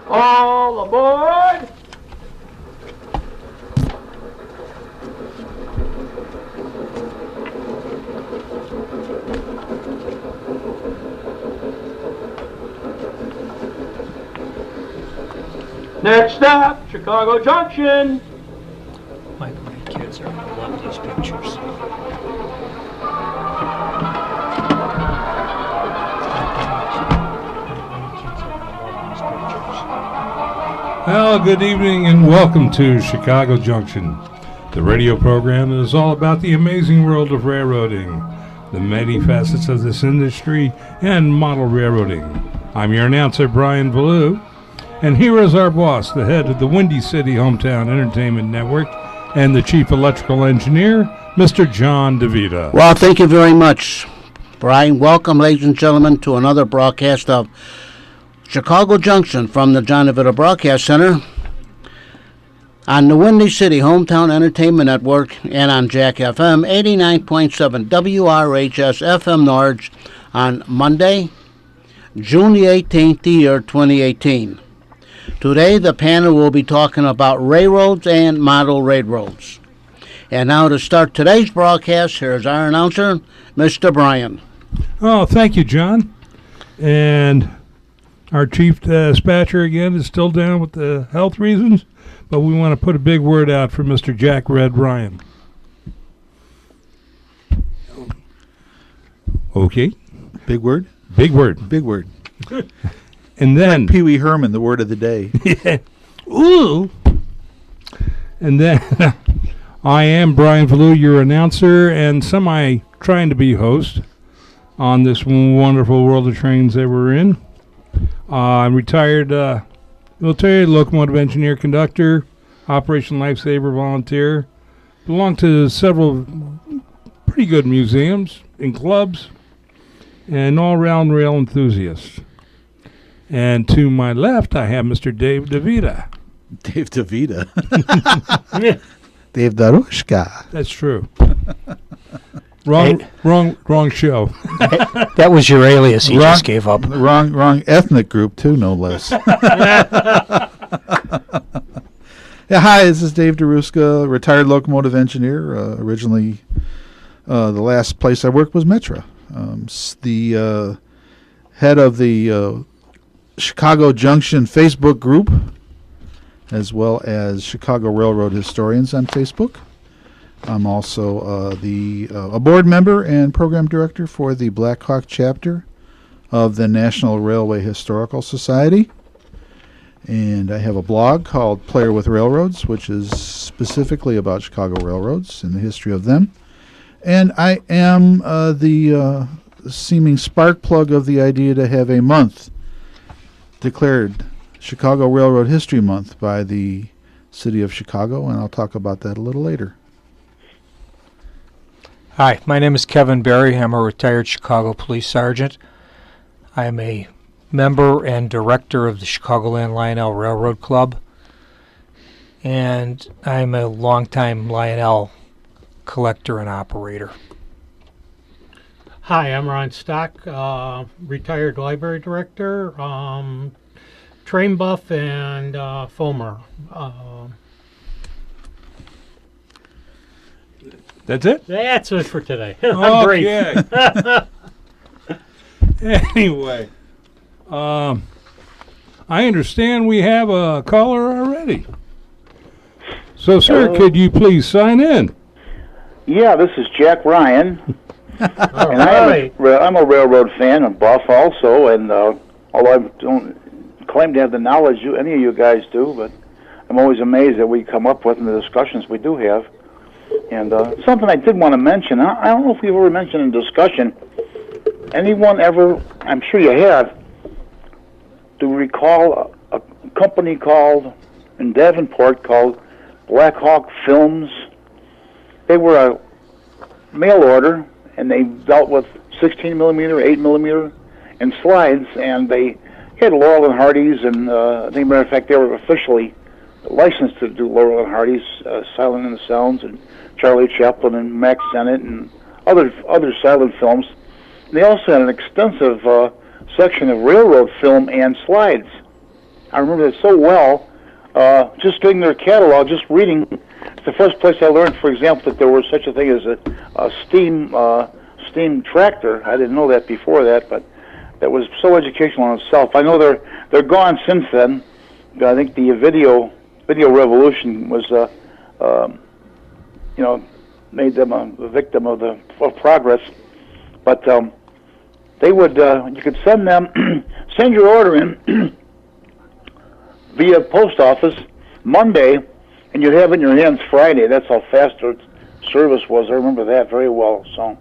All aboard! Next stop, Chicago Junction. My grandkids are going to love these pictures. Well, good evening and welcome to Chicago Junction, the radio program that is all about the amazing world of railroading, the many facets of this industry, and model railroading. I'm your announcer, Brian Ballou, and here is our boss, the head of the Windy City Hometown Entertainment Network, and the chief electrical engineer, Mr. John DeVita. Well, thank you very much, Brian. Welcome, ladies and gentlemen, to another broadcast of Chicago Junction from the John DeVita Broadcast Center on the Windy City Hometown Entertainment Network and on Jack FM 89.7 WRHS FM Norge on Monday, June the 18th, the year 2018. Today, the panel will be talking about railroads and model railroads. And now to start today's broadcast, here's our announcer, Mr. Brian. Oh, thank you, John. And our chief dispatcher, again, is still down with the health reasons, but we want to put a big word out for Mr. Jack Red Ryan. Okay. Big word? Big word. Big word. And then Pee Wee Herman, the word of the day. Yeah. Ooh. And then I am Brian Ballou, your announcer and trying to be host on this wonderful world of trains that we're in. I'm retired military locomotive engineer, conductor, Operation Lifesaver volunteer. Belong to several pretty good museums and clubs, and all-round rail enthusiast. And to my left, I have Mr. Dave DeVita. Dave DeVita. Dave Darushka. That's true. Wrong show. That was your alias he just gave up. Wrong ethnic group, too, no less. Yeah, hi, this is Dave Darushka, retired locomotive engineer. Originally, the last place I worked was Metra. The head of the Chicago Junction Facebook group, as well as Chicago Railroad Historians on Facebook. I'm also a board member and program director for the Black Hawk chapter of the National Railway Historical Society. And I have a blog called Player with Railroads, which is specifically about Chicago railroads and the history of them. And I am the seeming spark plug of the idea to have a month declared Chicago Railroad History Month by the City of Chicago, and I'll talk about that a little later. Hi, my name is Kevin Berry. I'm a retired Chicago police sergeant. I am a member and director of the Chicagoland Lionel Railroad Club, and I'm a longtime Lionel collector and operator. Hi, I'm Ron Stock, retired library director, train buff, and foamer. That's it? That's it for today. I'm brief. Okay. Anyway, I understand we have a caller already. So, sir, could you please sign in? Yeah, this is Jack Ryan. All And right. I'm a railroad fan and buff also, and although I don't claim to have the knowledge any of you guys do, but I'm always amazed that we come up with in the discussions we do have. And something I did want to mention, I don't know if we've ever mentioned in discussion, anyone ever, I'm sure you have, do recall a company called, in Davenport, called Black Hawk Films? They were a mail order, and they dealt with 16 millimeter, 8 millimeter, and slides, and they had Laurel and Hardy's, and I think, matter of fact, they were officially licensed to do Laurel and Hardy's, Silent in the Sounds, and Charlie Chaplin, and Max Sennett, and other silent films. And they also had an extensive section of railroad film and slides I remember that so well. Just getting their catalog, just reading. It's the first place I learned, for example, that there was such a thing as a steam tractor. I didn't know that before that, but that was so educational in itself. I know they're gone since then. I think the video revolution was, made them a victim of progress. But they would, you could send your order in via post office Monday, and you'd have it in your hands Friday. That's how fast their service was. I remember that very well. So,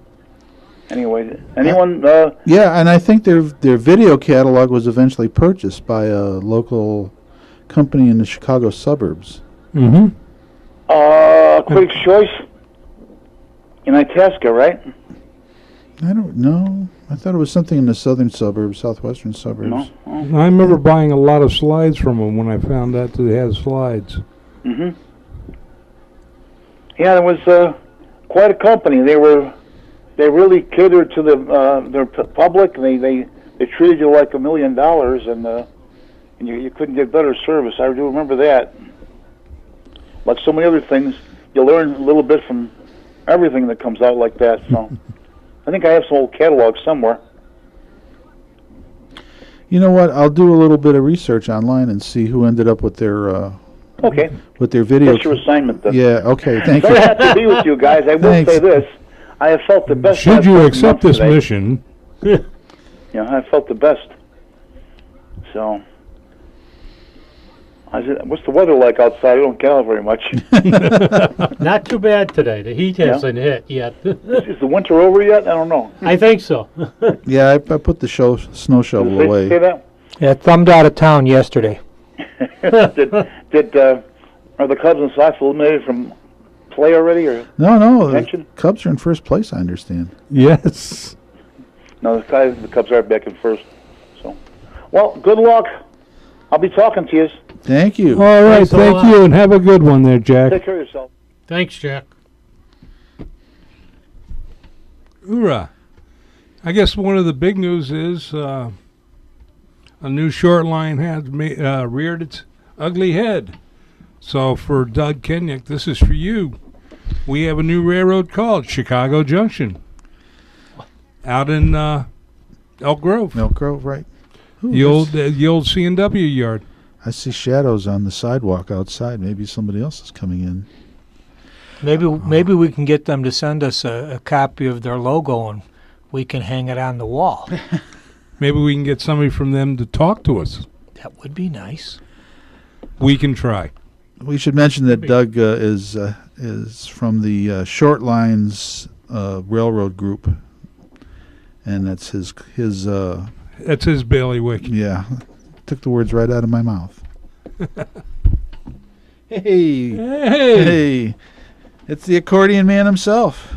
anyway, anyone? Yeah, and I think their video catalog was eventually purchased by a local company in the Chicago suburbs. Mm-hmm. Critics' Choice in Itasca, right? I don't know. I thought it was something in the southern suburbs, southwestern suburbs. No. Oh. I remember buying a lot of slides from them when I found out that they had slides. Mm-hmm. Yeah, there was quite a company. They really catered to their public. They treated you like $1 million, and you couldn't get better service. I do remember that. Like so many other things, you learn a little bit from everything that comes out like that. So, I think I have some old catalogs somewhere. You know what? I'll do a little bit of research online and see who ended up with their Okay. with their video. That's your assignment then. Yeah. Okay. Thank Very you. happy to be with you guys. I will Thanks. say this: I have felt the best. Should you I've accept felt this today. mission? Yeah, I felt the best. So, what's the weather like outside? I don't get out very much. Not too bad today. The heat hasn't hit yet. Is the winter over yet? I don't know. I think so. Yeah, I put the snow shovel Did they away. say that? Yeah, thumbed out of town yesterday. Did are the Cubs and Sox eliminated from play already, or No, the Junction? Cubs are in first place, I understand. Yes. No? The Cubs are back in first. So, well, good luck. I'll be talking to you. Thank you. All right, Thanks a thank lot. you, and have a good one there, Jack. Take care of yourself. Thanks, Jack. Hoorah. I guess one of the big news is a new short line has reared its ugly head. So for Doug Kenyuk, this is for you. We have a new railroad called Chicago Junction out in Elk Grove, Elk Grove, right? Ooh, the old C&W yard. I see shadows on the sidewalk outside. Maybe somebody else is coming in. Maybe we can get them to send us a copy of their logo and we can hang it on the wall. Maybe we can get somebody from them to talk to us. That would be nice. We can try. We should mention that Doug is from the Short Lines Railroad Group, and that's his. That's his bailiwick. Yeah, took the words right out of my mouth. Hey, it's the accordion man himself,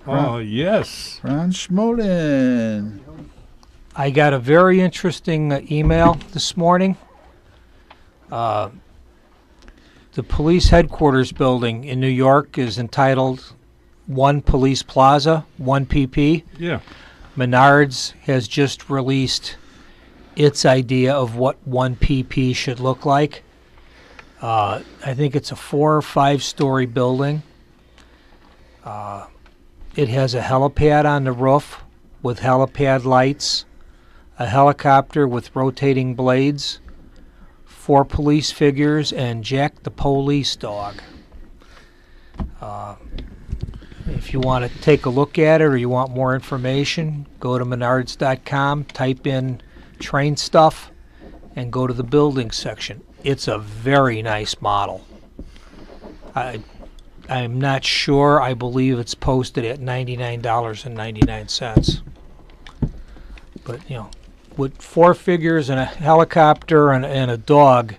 Oh, yes. Ron Schmoden. I got a very interesting email this morning. The police headquarters building in New York is entitled One Police Plaza, 1 PP. Yeah. Menards has just released its idea of what 1 PP should look like. I think it's a 4 or 5 story building. It has a helipad on the roof with helipad lights, a helicopter with rotating blades, 4 police figures, and Jack the police dog. If you want to take a look at it or you want more information, go to menards.com, type in train stuff, and go to the building section. It's a very nice model. I'm not sure. I believe it's posted at $99.99. But, you know, with 4 figures and a helicopter and a dog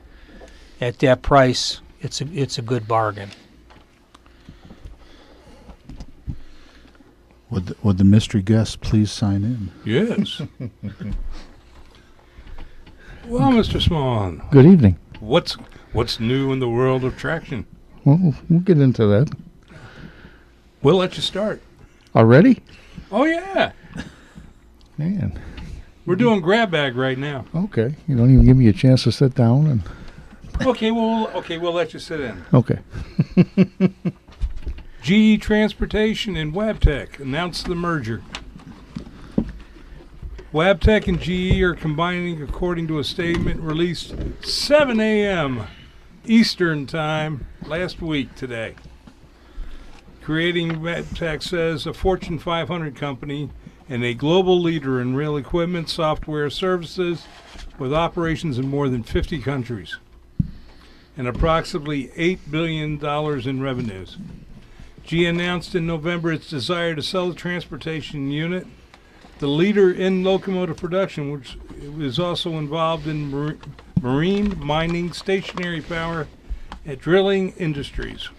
at that price, it's a good bargain. Would the mystery guest please sign in? Yes. Well, Mr. Swan, Good evening. what's new in the world of traction? Well, we'll get into that. We'll let you start. Already? Oh, yeah. Man. We're doing grab bag right now. Okay. You don't even give me a chance to sit down and. Okay, we'll let you sit in. Okay. GE Transportation and Wabtec announced the merger. Wabtec and GE are combining according to a statement released 7 a.m. Eastern Time last week today. Creating, Wabtec says, a Fortune 500 company and a global leader in rail equipment, software services with operations in more than 50 countries and approximately $8 billion in revenues. GE announced in November its desire to sell the transportation unit, the leader in locomotive production, which is also involved in marine, mining, stationary power, and drilling industries.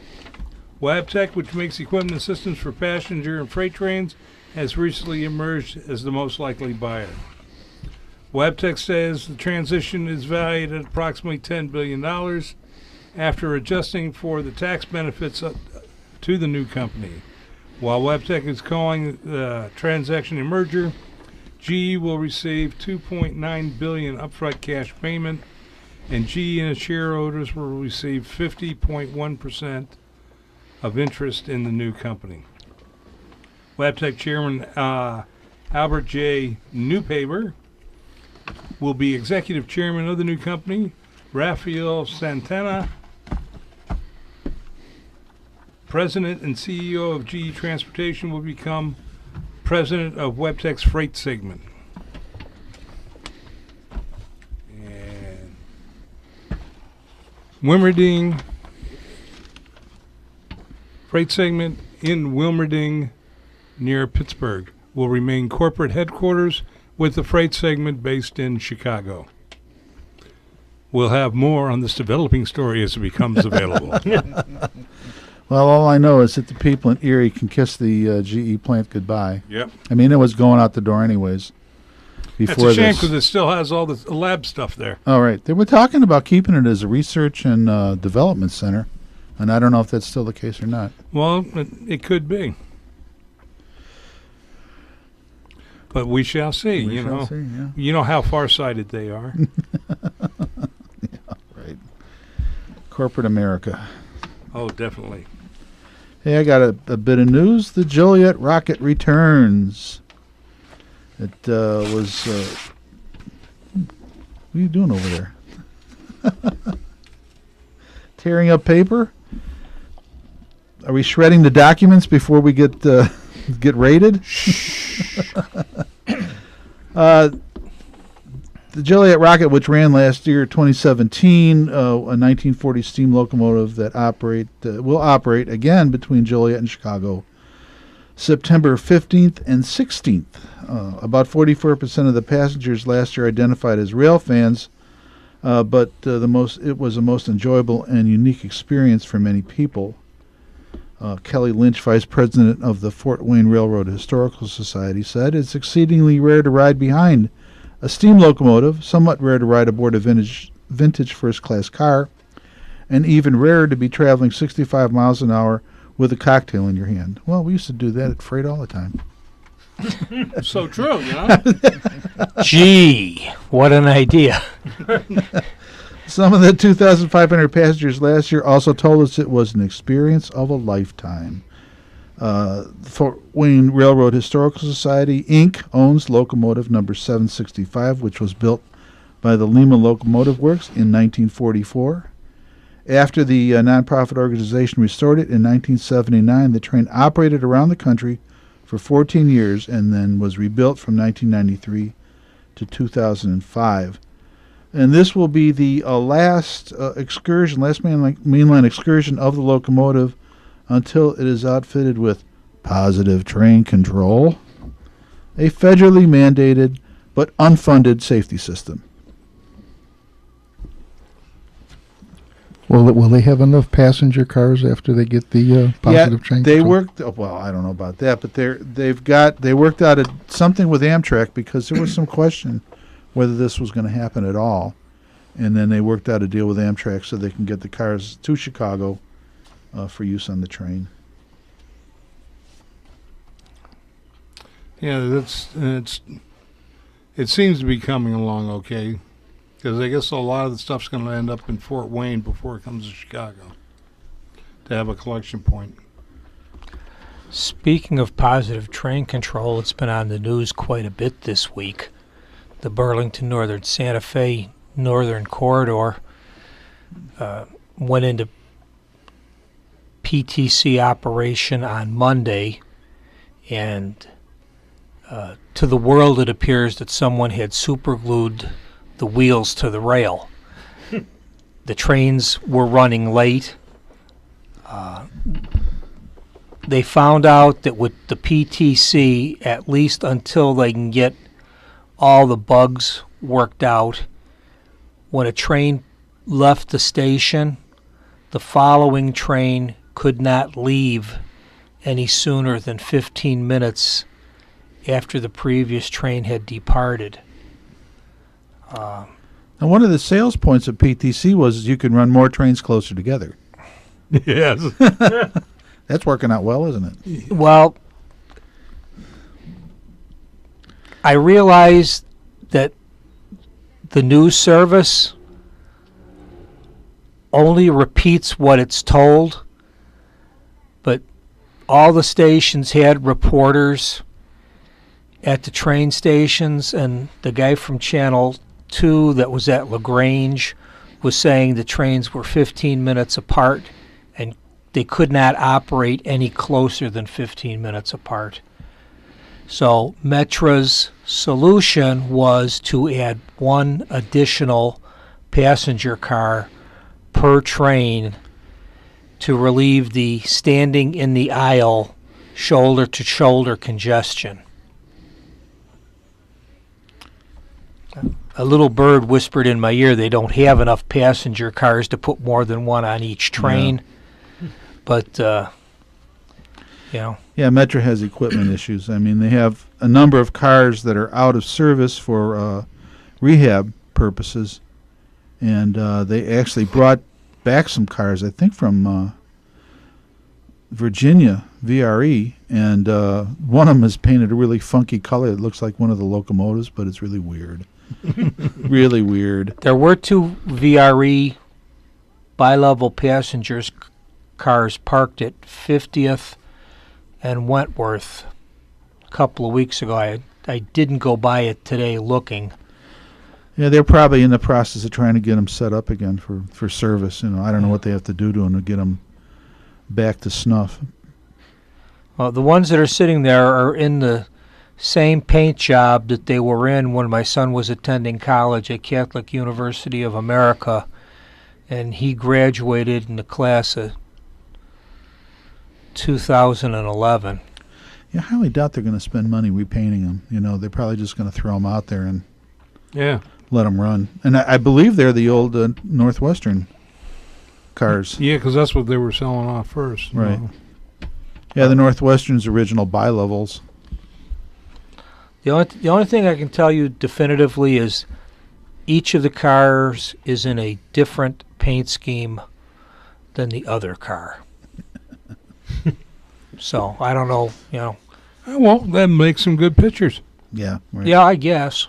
Wabtec, which makes equipment and systems for passenger and freight trains, has recently emerged as the most likely buyer. Wabtec says the transition is valued at approximately $10 billion after adjusting for the tax benefits to the new company. While Wabtec is calling the transaction a merger, GE will receive $2.9 billion upfront cash payment, and GE and its shareholders will receive 50.1% of interest in the new company. Wabtec Chairman Albert J. Newpaper will be executive chairman of the new company. Rafael Santana, President and CEO of GE Transportation, will become president of Wabtec's freight segment. And Wilmerding freight segment in Wilmerding near Pittsburgh will remain corporate headquarters, with the freight segment based in Chicago. We'll have more on this developing story as it becomes available. Well, all I know is that the people in Erie can kiss the GE plant goodbye. Yep. I mean, it was going out the door anyways. That's Before a shame this. because it still has all the lab stuff there. All right. They were talking about keeping it as a research and development center, and I don't know if that's still the case or not. Well, it could be. But we shall see, We you shall know. see, yeah. You know how far-sighted they are. Right. Corporate America. Oh, definitely. Hey, I got a bit of news. The Joliet rocket returns. It was... what are you doing over there? Tearing up paper? Are we shredding the documents before we get raided? The Joliet rocket, which ran last year, 2017, a 1940 steam locomotive that will operate again between Joliet and Chicago, September 15th and 16th. About 44% of the passengers last year identified as rail fans, but it was the most enjoyable and unique experience for many people. Kelly Lynch, vice president of the Fort Wayne Railroad Historical Society, said it's exceedingly rare to ride behind a steam locomotive, somewhat rare to ride aboard a vintage first-class car, and even rarer to be traveling 65 miles an hour with a cocktail in your hand. Well, we used to do that at freight all the time. So true, you know. Gee, what an idea. Some of the 2,500 passengers last year also told us it was an experience of a lifetime. The Fort Wayne Railroad Historical Society, Inc. owns locomotive number 765, which was built by the Lima Locomotive Works in 1944. After the nonprofit organization restored it in 1979, the train operated around the country for 14 years and then was rebuilt from 1993 to 2005. And this will be the last mainline excursion of the locomotive until it is outfitted with positive train control, a federally mandated but unfunded safety system. Will they have enough passenger cars after they get the positive train They control? worked. Well, I don't know about that, but they worked out something with Amtrak because there was some question whether this was going to happen at all, and then they worked out a deal with Amtrak so they can get the cars to Chicago for use on the train. Yeah, it seems to be coming along okay. Because I guess a lot of the stuff's going to end up in Fort Wayne before it comes to Chicago to have a collection point. Speaking of positive train control, it's been on the news quite a bit this week. The Burlington Northern Santa Fe Northern Corridor went into PTC operation on Monday, and to the world it appears that someone had superglued the wheels to the rail. The trains were running late. They found out that with the PTC, at least until they can get all the bugs worked out, when a train left the station, the following train could not leave any sooner than 15 minutes after the previous train had departed. And one of the sales points of PTC was you can run more trains closer together. Yes. That's working out well, isn't it? Well, I realize that the news service only repeats what it's told, but all the stations had reporters at the train stations, and the guy from Channel 2 that was at LaGrange was saying the trains were 15 minutes apart and they could not operate any closer than 15 minutes apart. So Metra's solution was to add one additional passenger car per train to relieve the standing in the aisle shoulder-to-shoulder congestion. A little bird whispered in my ear they don't have enough passenger cars to put more than one on each train. Yeah. But, you know. Yeah, Metra has equipment issues. I mean, they have a number of cars that are out of service for rehab purposes. And they actually brought back some cars, I think, from Virginia, VRE. And one of them is painted a really funky color. It looks like one of the locomotives, but it's really weird. Really weird. There were two VRE bi-level passengers cars parked at 50th and Wentworth a couple of weeks ago. I didn't go by it today looking. Yeah, they're probably in the process of trying to get them set up again for service. You know, I don't know what they have to do to them to get them back to snuff. Well, the ones that are sitting there are in the same paint job that they were in when my son was attending college at Catholic University of America, and he graduated in the class of 2011. Yeah, I highly doubt they're going to spend money repainting them. You know, they're probably just going to throw them out there and let them run. And I believe they're the old Northwestern cars. Yeah, because that's what they were selling off first. Right. Yeah, the Northwestern's original bi-levels. The only thing I can tell you definitively is each of the cars is in a different paint scheme than the other car. So, I don't know, you know. Well, that makes some good pictures. Yeah. Right. Yeah, I guess.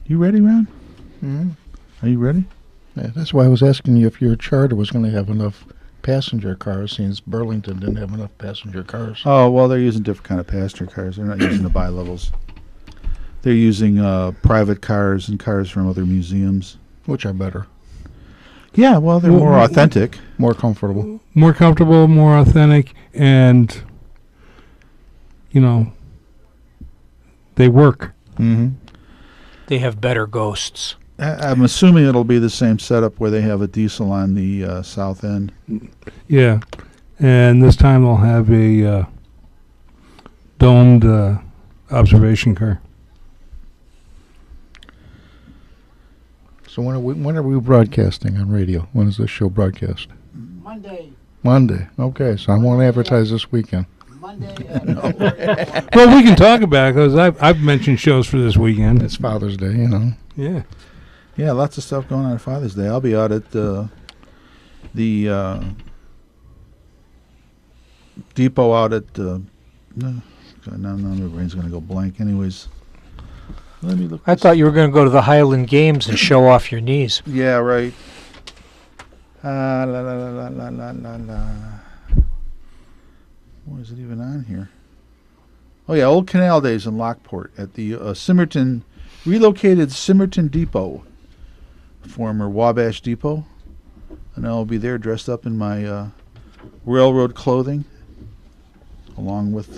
You ready, Ron? Mm-hmm. Are you ready? Yeah, that's why I was asking you if your charter was going to have enough passenger cars, since Burlington didn't have enough passenger cars. Oh, well, they're using different kind of passenger cars. They're not using the bi-levels. They're using private cars and cars from other museums. Which are better. Yeah, well, they're more authentic. More comfortable. More comfortable, more authentic, and, you know, they work. Mm-hmm. They have better ghosts. I'm assuming it'll be the same setup where they have a diesel on the south end. Yeah, and this time they'll have a domed observation car. So when are we broadcasting on radio? When is this show broadcast? Monday. Okay, so I won't advertise this weekend. Well, we can talk about it because I've mentioned shows for this weekend. It's Father's Day, you know. Yeah. Yeah, lots of stuff going on Father's Day. I'll be out at the depot out at Now my brain's going to go blank. Anyways, let me look. I thought you were going to go to the Highland Games and show off your knees. Yeah, right. La la la la la la la la. What is it even on here? Oh yeah, Old Canal Days in Lockport at the relocated Simmerton Depot, former Wabash Depot, and I'll be there dressed up in my railroad clothing, along with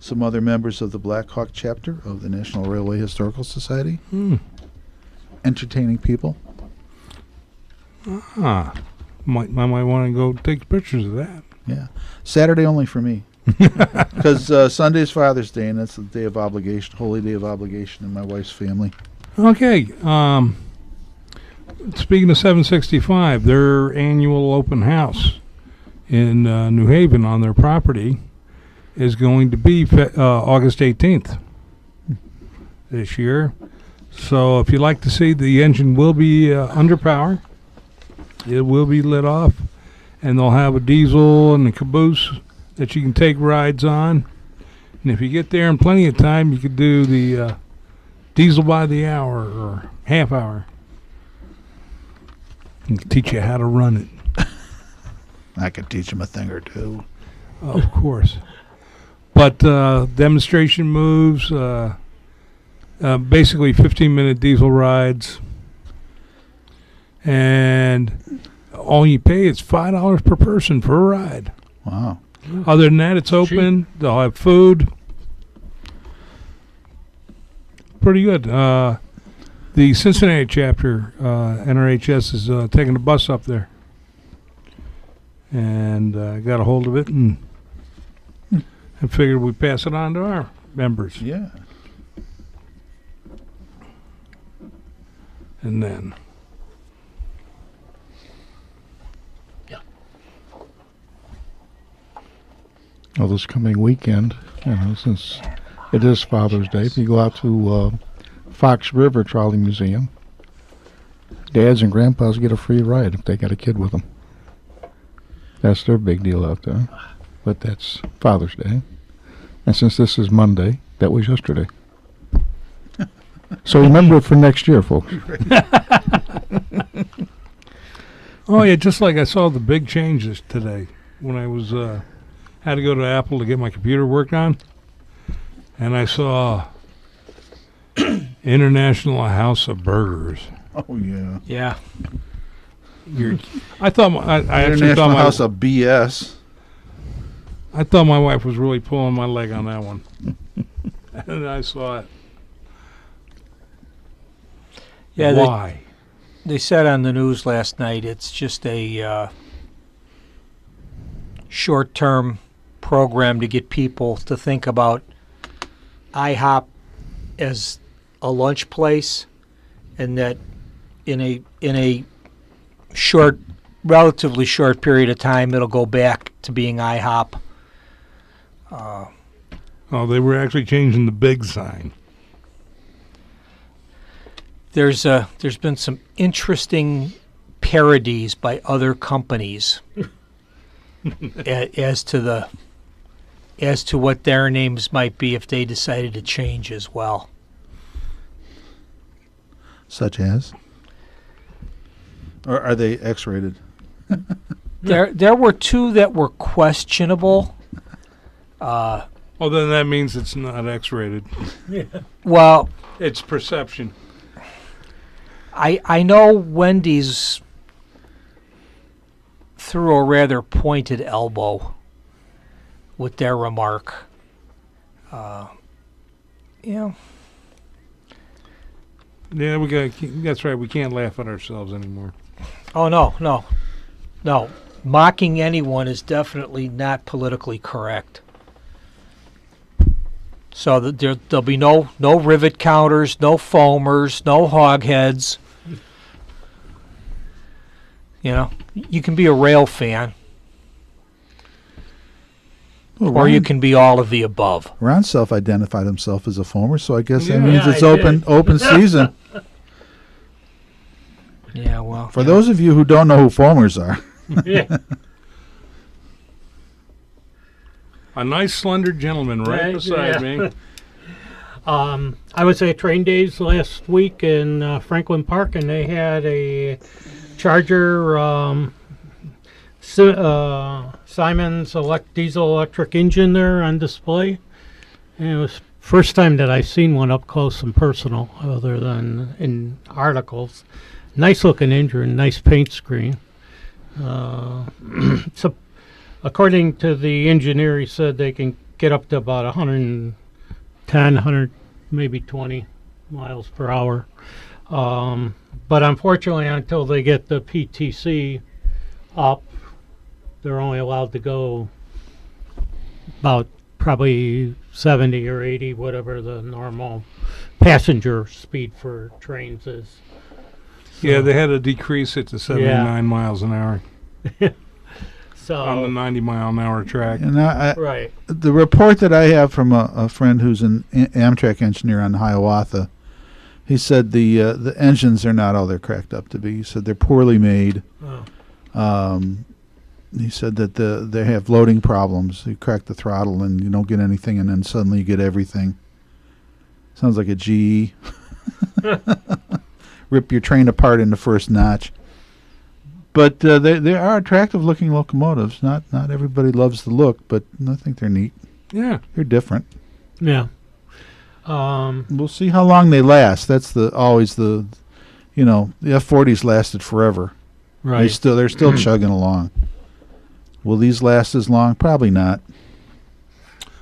some other members of the Black Hawk chapter of the National Railway Historical Society. Entertaining people. I might want to go take pictures of that. Yeah, Saturday only for me, because Sunday's Father's Day, and that's the day of obligation, holy day of obligation in my wife's family. Okay. Speaking of 765, their annual open house in New Haven on their property is going to be August 18th this year. So if you'd like to see, the engine will be under power. It will be lit off, and they'll have a diesel and a caboose that you can take rides on. And if you get there in plenty of time, you could do the diesel by the hour or half hour. And teach you how to run it. I could teach them a thing or two. Of course. But demonstration moves, basically 15-minute diesel rides. And all you pay is $5 per person for a ride. Wow. Other than that, it's open. They'll have food. Pretty good. The Cincinnati chapter, NRHS, is taking a bus up there. And got a hold of it and figured we'd pass it on to our members. Yeah. And then... Well, this coming weekend, since it is Father's Day, if you go out to Fox River Trolley Museum, dads and grandpas get a free ride if they got a kid with them. That's their big deal out there. But that's Father's Day. And since this is Monday, that was yesterday. So remember it for next year, folks. Oh, yeah, just like I saw the big changes today when I was... had to go to Apple to get my computer worked on, and I saw International House of Burgers. Oh yeah. Yeah. I thought I actually thought International House of BS. I thought my wife was really pulling my leg on that one, and I saw it. Yeah. Why? They said on the news last night it's just a short-term program to get people to think about IHOP as a lunch place, and that in a short, relatively short period of time, it'll go back to being IHOP. Oh, they were actually changing the big sign. There's been some interesting parodies by other companies as to what their names might be if they decided to change as well. Such as? Or are they X-rated? There were two that were questionable. Oh, then that means it's not X-rated. Yeah. Well, It's perception. I know Wendy's threw a rather pointed elbow with their remark. Yeah. Yeah, that's right. We can't laugh at ourselves anymore. Oh, no. Mocking anyone is definitely not politically correct. So there'll be no rivet counters, no foamers, no hog heads. You can be a rail fan, Well, or you Ron- can be all of the above. Ron self-identified himself as a foamer, so I guess that Yeah. means Yeah, it's I open season. Yeah, well. For those of you who don't know who foamers are, Yeah. A nice slender gentleman right beside me. I was at Train Days last week in Franklin Park, and they had a Charger Siemens diesel electric engine there on display. And it was first time that I've seen one up close and personal, other than in articles. Nice looking engine, nice paint screen. So, according to the engineer, he said they can get up to about 110, 100, maybe 20 miles per hour. But unfortunately, until they get the PTC up, they're only allowed to go about probably 70 or 80, whatever the normal passenger speed for trains is. Yeah, they had to decrease it to 79 miles an hour So on the 90-mile-an-hour track. And right. The report that I have from a friend who's an Amtrak engineer on Hiawatha, he said the engines are not all they're cracked up to be. He said they're poorly made. Oh. He said that they have loading problems. You crack the throttle and you don't get anything, and then suddenly you get everything. Sounds like a GE. Rip your train apart in the first notch. But they are attractive-looking locomotives. Not everybody loves the look, but I think they're neat. Yeah. They're different. Yeah. We'll see how long they last. That's always the F-40s lasted forever. Right. They're still chugging along. Will these last as long? Probably not.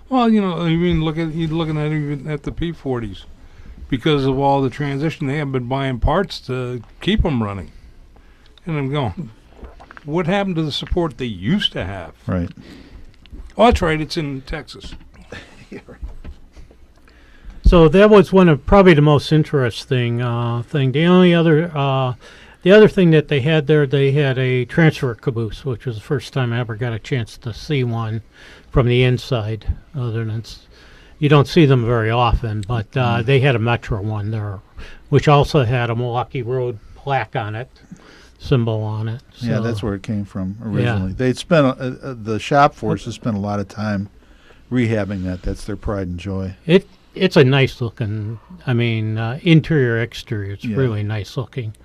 Well, you're looking at even at the P-40s. Because of all the transition, they haven't been buying parts to keep them running. And I'm going, what happened to the support they used to have? Right. Oh, that's right. It's in Texas. So that was one of probably the most interesting thing. The other thing that they had there, they had a transfer caboose, which was the first time I ever got a chance to see one from the inside. Other than you don't see them very often, but they had a Metro one there, which also had a Milwaukee Road plaque on it, symbol on it. So, Yeah, that's where it came from originally. They'd spent the shop force has spent a lot of time rehabbing that. That's their pride and joy. It's a nice looking. Interior, exterior. It's really nice looking.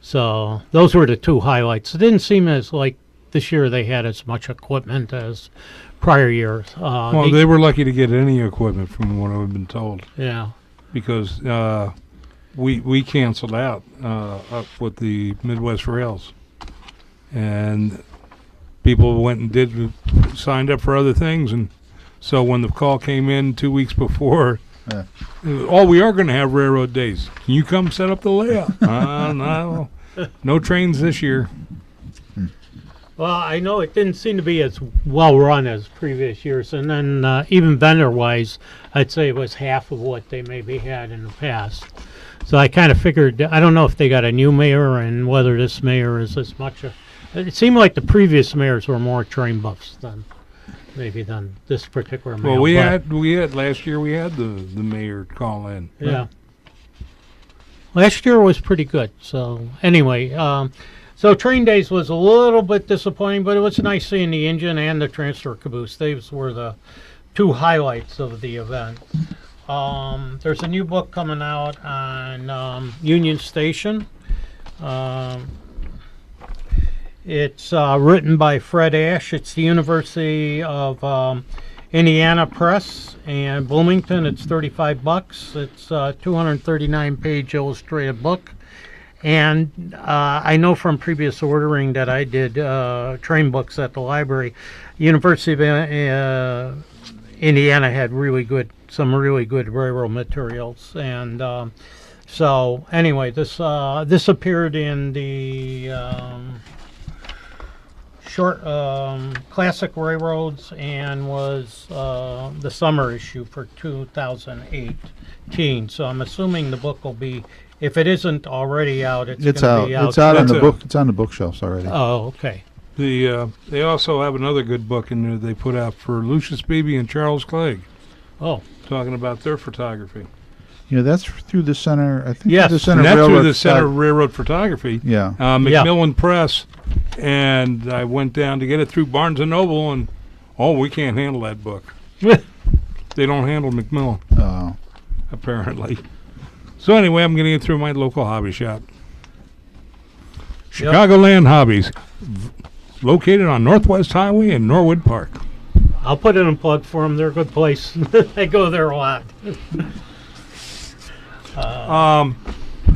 So those were the two highlights. It didn't seem as like this year they had as much equipment as prior years. Well, they were lucky to get any equipment from what I've been told. Yeah. Because we canceled out up with the Midwest Rails. And people went and signed up for other things. And so when the call came in 2 weeks before, we are going to have railroad days. Can you come set up the layout? No trains this year. Well, I know it didn't seem to be as well run as previous years, and then even vendor-wise, I'd say it was half of what they maybe had in the past. So I kind of figured, I don't know if they got a new mayor and whether this mayor is as much it seemed like the previous mayors were more train buffs than this particular mayor. Well, we had last year we had the mayor call in. Yeah. Last year was pretty good. So anyway, so Train Days was a little bit disappointing, but it was nice seeing the engine and the transfer caboose. Those were the two highlights of the event. There's a new book coming out on Union Station. It's written by Fred Ash. It's the University of Indiana Press and Bloomington. It's $35. It's a 239-page illustrated book. And I know from previous ordering that I did train books at the library, University of Indiana had some really good railroad materials. And so anyway, this appeared in the short classic railroads and was the summer issue for 2018. So I'm assuming the book will be, if it isn't already out, it's going to be out. It's out on the book. It's on the bookshelves already. Oh, okay. They also have another good book in there they put out for Lucius Beebe and Charles Clegg. Oh, talking about their photography. Yeah, that's through the center. I think yes, the center and that's railroad through the Center Railroad Photography. Yeah, Macmillan Press, and I went down to get it through Barnes and Noble, and Oh, we can't handle that book. They don't handle Macmillan, Oh. apparently. So anyway, I'm getting it through my local hobby shop. Chicagoland Hobbies, located on Northwest Highway in Norwood Park. I'll put in a plug for them. They're a good place. I go there a lot.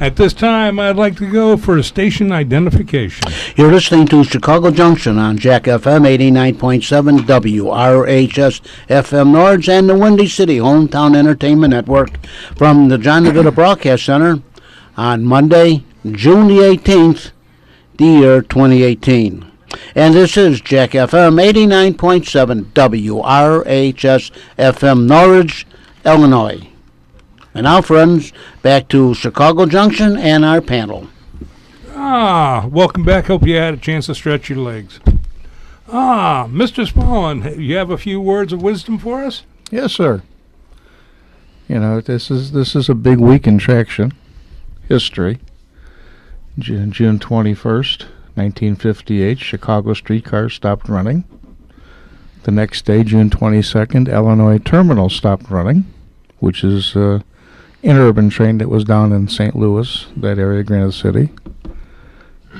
At this time, I'd like to go for a station identification. You're listening to Chicago Junction on Jack FM 89.7 WRHS FM Nords and the Windy City Hometown Entertainment Network from the John DeVita Broadcast Center on Monday, June the 18th, the year 2018. And this is Jack FM 89.7 WRHS FM Norwich, Illinois. And now, friends, back to Chicago Junction and our panel. Welcome back. Hope you had a chance to stretch your legs. Mr. Smallman, you have a few words of wisdom for us? Yes, sir. You know, this is a big week in traction history. June 21st, 1958, Chicago streetcars stopped running. The next day, June 22nd, Illinois Terminal stopped running, which is interurban train that was down in St. Louis, that area, Granite City.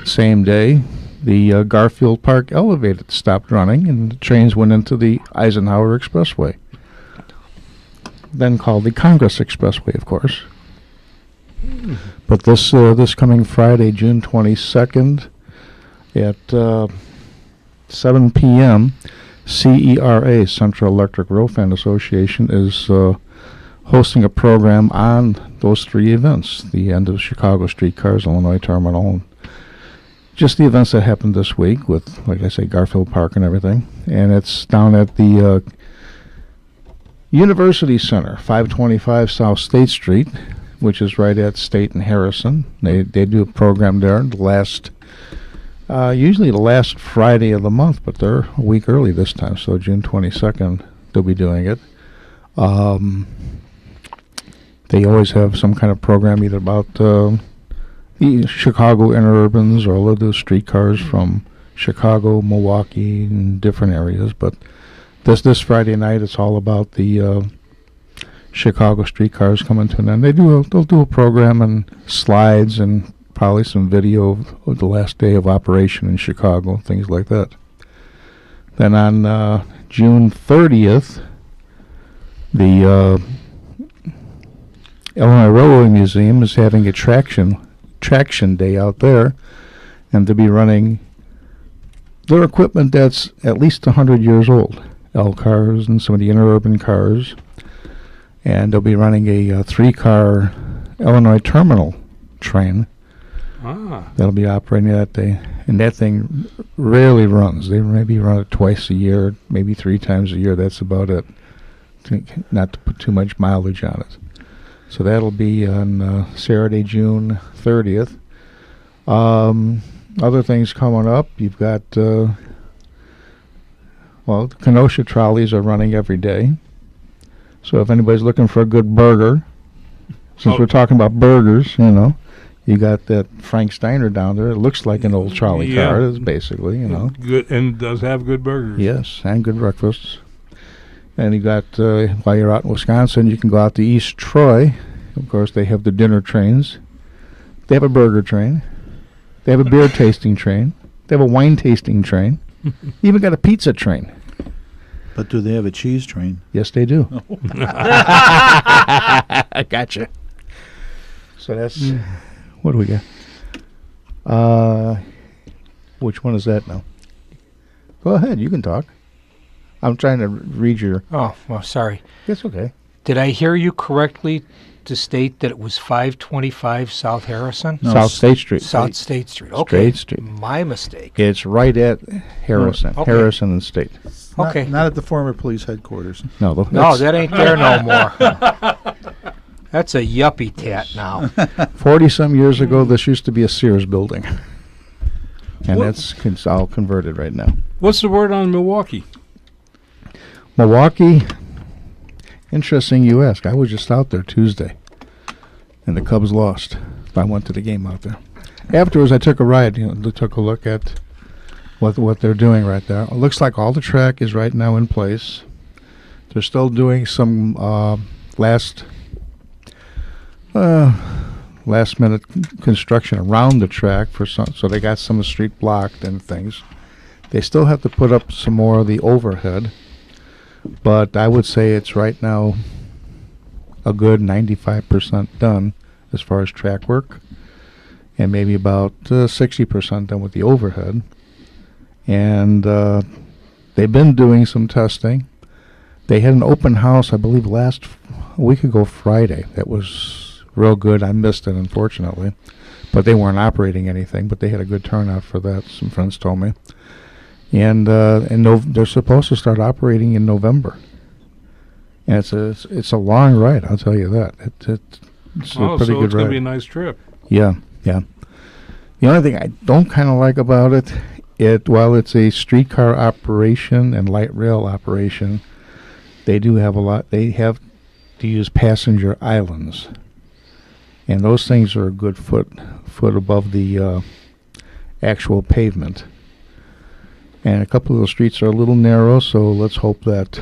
Same day, the Garfield Park Elevated stopped running, and the trains went into the Eisenhower Expressway, then called the Congress Expressway, of course. But this coming Friday, June 22nd, at 7 p.m., CERA, Central Electric Railfan Association, is hosting a program on those three events, the end of Chicago streetcars, Illinois Terminal, and just the events that happened this week with, like I say, Garfield Park and everything. And it's down at the University Center, 525 South State Street, which is right at State and Harrison. They do a program there usually the last Friday of the month, but they're a week early this time, so June 22nd they'll be doing it. They always have some kind of program either about the Chicago interurbans, or they'll do streetcars from Chicago, Milwaukee, and different areas. But this Friday night, it's all about the Chicago streetcars coming to an end. They'll do a program and slides and probably some video of the last day of operation in Chicago, things like that. Then on June 30th, the Illinois Railway Museum is having a traction day out there, and to be running their equipment that's at least 100 years old, L cars and some of the interurban cars, and they'll be running a 3-car Illinois Terminal train that'll be operating that day, and that thing rarely runs. They maybe run it twice a year, maybe 3 times a year. That's about it, not to put too much mileage on it. So that'll be on Saturday, June 30th. Other things coming up, you've got, the Kenosha trolleys are running every day. So if anybody's looking for a good burger, since we're talking about burgers, you got that Frank Steiner down there. It looks like an old trolley car, it's basically, Good, and does have good burgers. Yes, and good breakfasts. And you got, while you're out in Wisconsin, you can go out to East Troy. Of course, they have the dinner trains. They have a burger train. They have a beer tasting train. They have a wine tasting train. Even got a pizza train. But do they have a cheese train? Yes, they do. I gotcha. So that's, what do we got? Which one is that now? Go ahead, you can talk. I'm trying to read your... Oh, well, sorry. It's okay. Did I hear you correctly to state that it was 525 South Harrison? No, South State Street. South State Street. Okay. State Street. My mistake. It's right at Harrison. Okay. Harrison and State. Okay. Not at the former police headquarters. No, No, that ain't there no more. That's a yuppie tat now. 40-some years ago, this used to be a Sears building. And it's all converted right now. What's the word on Milwaukee? Milwaukee, interesting you ask. I was just out there Tuesday, and the Cubs lost. I went to the game out there. Afterwards, I took a ride, took a look at what they're doing right there. It looks like all the track is right now in place. They're still doing some last minute construction around the track for some, so they got some of the street blocked and things. They still have to put up some more of the overhead, but I would say it's right now a good 95% done as far as track work, and maybe about 60% done with the overhead. And they've been doing some testing. They had an open house, I believe, a week ago Friday. That was real good. I missed it, unfortunately. But they weren't operating anything, but they had a good turnout for that, some friends told me. And they're supposed to start operating in November. And it's a long ride, I'll tell you that. It's a pretty so good it's going ride. to be a nice trip. Yeah. The only thing I don't kind of like about it, while it's a streetcar operation and light rail operation, they have to use passenger islands. And those things are a good foot above the actual pavement. And a couple of those streets are a little narrow, so let's hope that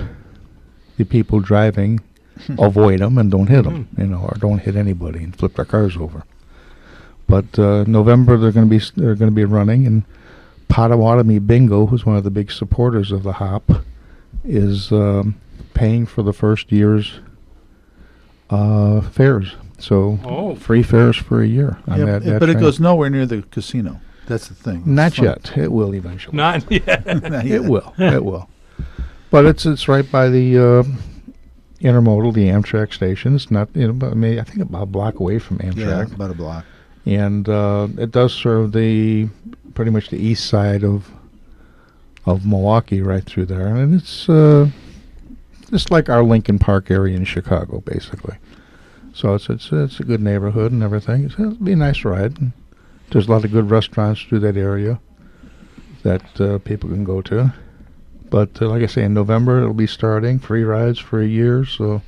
the people driving avoid them and don't hit them, or don't hit anybody and flip their cars over. But November they're going to be running, and Potawatomi Bingo, who's one of the big supporters of the hop, is paying for the first year's fares. So free fares for a year. On that but train. it goes nowhere near the casino. That's the thing. Not It's fun. yet. It will eventually. Not yet. Not It yet. will. It will. But it's right by the intermodal, the Amtrak station. It's not, but I think about a block away from Yeah, Amtrak. about a block. And it does serve pretty much the east side of Milwaukee, right through there. And it's just like our Lincoln Park area in Chicago, basically. So it's a good neighborhood and everything. It'll be a nice ride. And there's a lot of good restaurants through that area that people can go to. But like I say, in November it'll be starting free rides for a year. So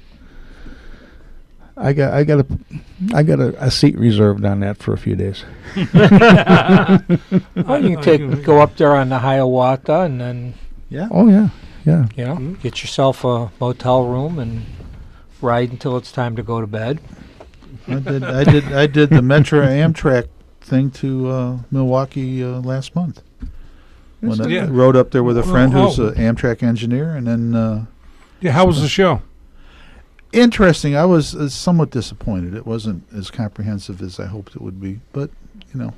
I got a seat reserved on that for a few days. Well, you can go up there on the Hiawatha and then Oh yeah. get yourself a motel room and ride until it's time to go to bed. I did the Metro Amtrak thing to Milwaukee last month. When I rode up there with a friend who's an Amtrak engineer, and then How was the show? interesting. I was somewhat disappointed. It wasn't as comprehensive as I hoped it would be, but it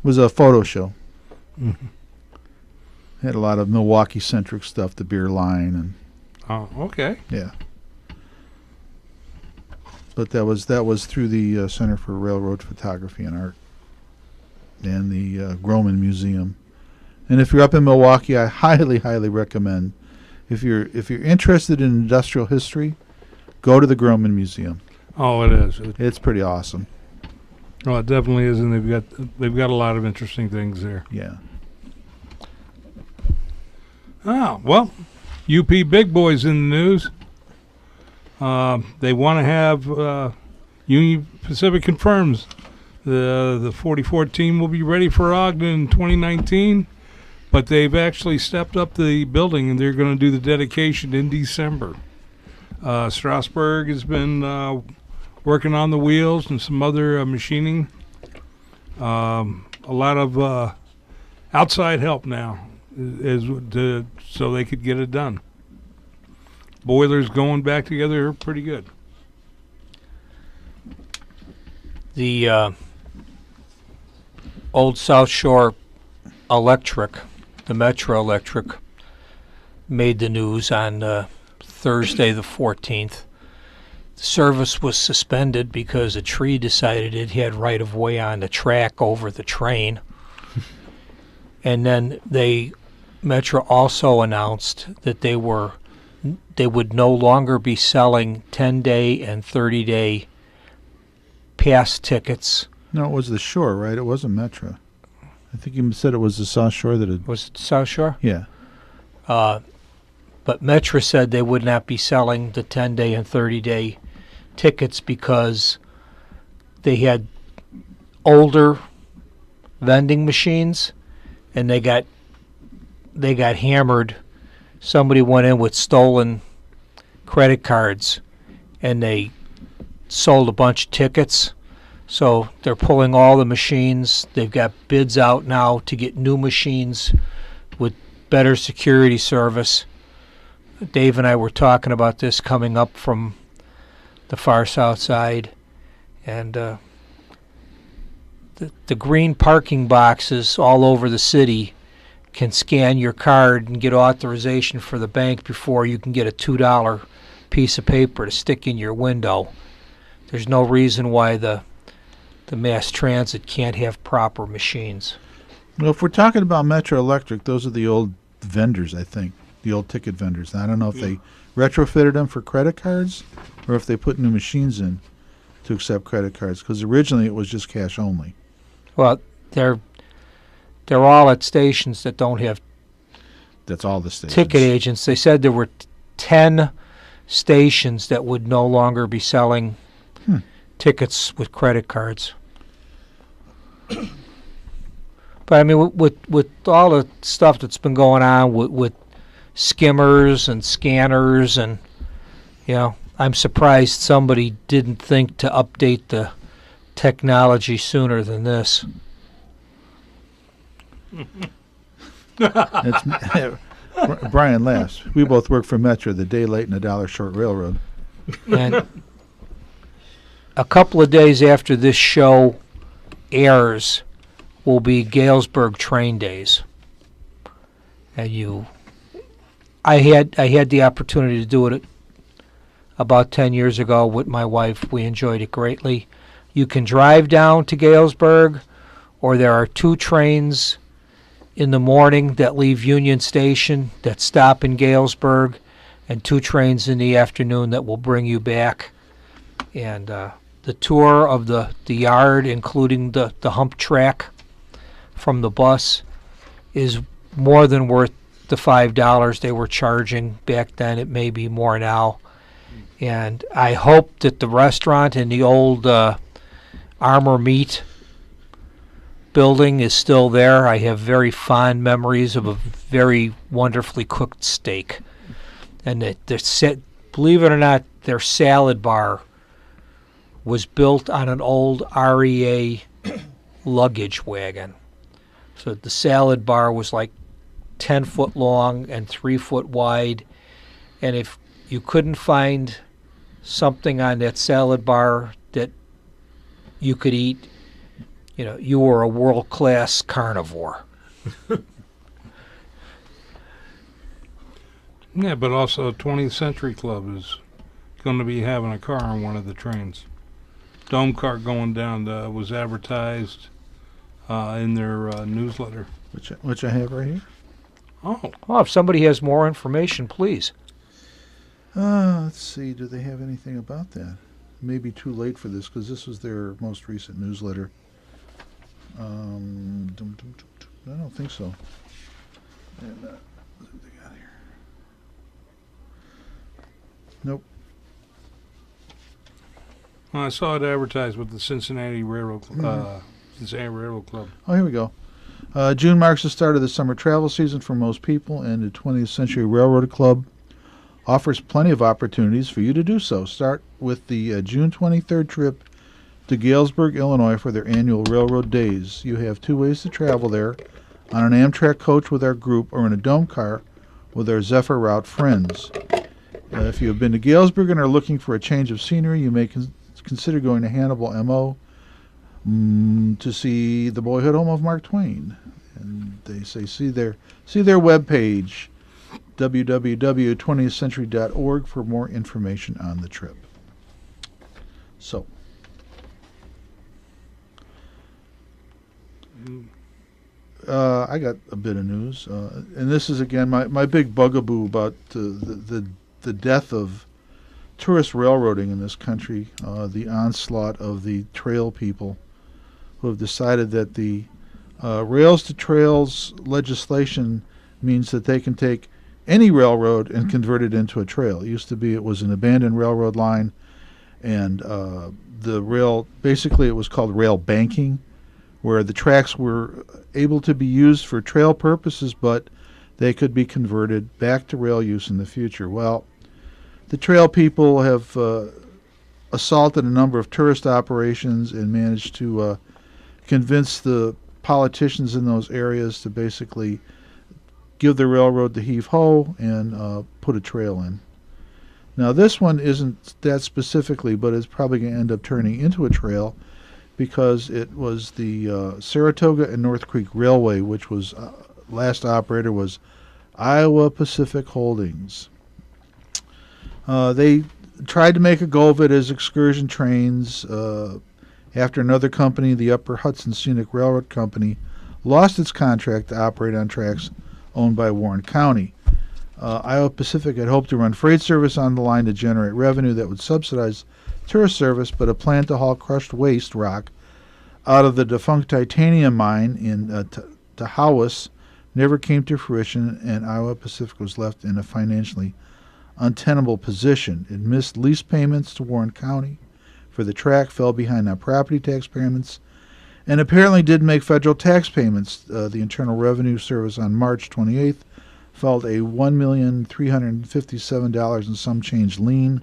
was a photo show. Mm-hmm. Had a lot of Milwaukee-centric stuff, the beer line, and Oh, okay. yeah. But that was through the Center for Railroad Photography and Art and the Groman Museum. And if you're up in Milwaukee, I highly, highly recommend. If you're interested in industrial history, go to the Groman Museum. Oh, it is. It's pretty awesome. Oh, it definitely is, and they've got a lot of interesting things there. Yeah. Oh, well, UP Big Boys in the news. They want to have Union Pacific confirms the 44 team will be ready for Ogden in 2019, but they've actually stepped up the building and they're going to do the dedication in December. Strasburg has been working on the wheels and some other machining. A lot of outside help now so they could get it done. Boilers going back together are pretty good. The Old South Shore Electric, the Metro Electric, made the news on Thursday the 14th. The service was suspended because a tree decided it had right-of-way on the track over the train. And then Metro also announced that they would no longer be selling 10-day and 30-day pass tickets. No, it was the Shore, right? It wasn't Metro. I think you said it was the South Shore that had. Was it South Shore? Yeah. But Metro said they would not be selling the 10-day and 30-day tickets because they had older vending machines and they got hammered. Somebody went in with stolen credit cards, and they sold a bunch of tickets. So they're pulling all the machines. They've got bids out now to get new machines with better security service. Dave and I were talking about this coming up from the far south side, and the green parking boxes all over the city can scan your card and get authorization for the bank before you can get a $2 piece of paper to stick in your window. There's no reason why the mass transit can't have proper machines. Well, if we're talking about Metro Electric, those are the old vendors, I think, the old ticket vendors. I don't know if they retrofitted them for credit cards or if they put new machines in to accept credit cards, because originally it was just cash only. Well, they're all at stations that don't have That's all the stations. ticket agents. They said there were 10 stations that would no longer be selling tickets with credit cards. But I mean, with all the stuff that's been going on with skimmers and scanners, and I'm surprised somebody didn't think to update the technology sooner than this. Brian laughs. We both work for Metro, the day late and a dollar short railroad. And a couple of days after this show airs will be Galesburg train days. And I had the opportunity to do it about 10 years ago with my wife. We enjoyed it greatly. You can drive down to Galesburg, or there are 2 trains in the morning that leave Union Station that stop in Galesburg, and 2 trains in the afternoon that will bring you back. And the tour of the yard, including the hump track from the bus, is more than worth the $5 they were charging back then. It may be more now. And I hope that the restaurant in the old Armor Meat building is still there. I have very fond memories of a very wonderfully cooked steak. And believe it or not, their salad bar was built on an old REA luggage wagon. So the salad bar was like 10 foot long and 3 foot wide. And if you couldn't find something on that salad bar that you could eat, you were a world-class carnivore. Yeah, but also 20th Century Club is going to be having a car on one of the trains. Dome cart going down was advertised in their newsletter. Which I have right here. Oh, if somebody has more information, please. Let's see. Do they have anything about that? Maybe too late for this because this was their most recent newsletter. I don't think so. And, what have they got here? Nope. Well, I saw it advertised with the Cincinnati Railroad Club. Oh, here we go. June marks the start of the summer travel season for most people, and the 20th Century Railroad Club offers plenty of opportunities for you to do so. Start with the June 23rd trip to Galesburg, Illinois for their annual Railroad Days. You have 2 ways to travel there, on an Amtrak coach with our group or in a dome car with our Zephyr Route friends. If you have been to Galesburg and are looking for a change of scenery, you may consider going to Hannibal, MO, to see the boyhood home of Mark Twain. And they say see their webpage, www.20thcentury.org, for more information on the trip. So, I got a bit of news, and this is again my big bugaboo about the death of tourist railroading in this country, the onslaught of the trail people who have decided that the rails to trails legislation means that they can take any railroad and convert it into a trail. It used to be it was an abandoned railroad line, and the rail, basically it was called rail banking, where the tracks were able to be used for trail purposes, but they could be converted back to rail use in the future. Well, the trail people have assaulted a number of tourist operations and managed to convince the politicians in those areas to basically give the railroad the heave-ho and put a trail in. Now, this one isn't that specifically, but it's probably going to end up turning into a trail because it was the Saratoga and North Creek Railway, which was last operator was Iowa Pacific Holdings. They tried to make a go of it as excursion trains after another company, the Upper Hudson Scenic Railroad Company, lost its contract to operate on tracks owned by Warren County. Iowa Pacific had hoped to run freight service on the line to generate revenue that would subsidize tourist service, but a plan to haul crushed waste rock out of the defunct titanium mine in Tahowas never came to fruition, and Iowa Pacific was left in a financially untenable position. It missed lease payments to Warren County for the track, fell behind on property tax payments, and apparently didn't make federal tax payments. The Internal Revenue Service on March 28th filed a $1,357,000 and some change lien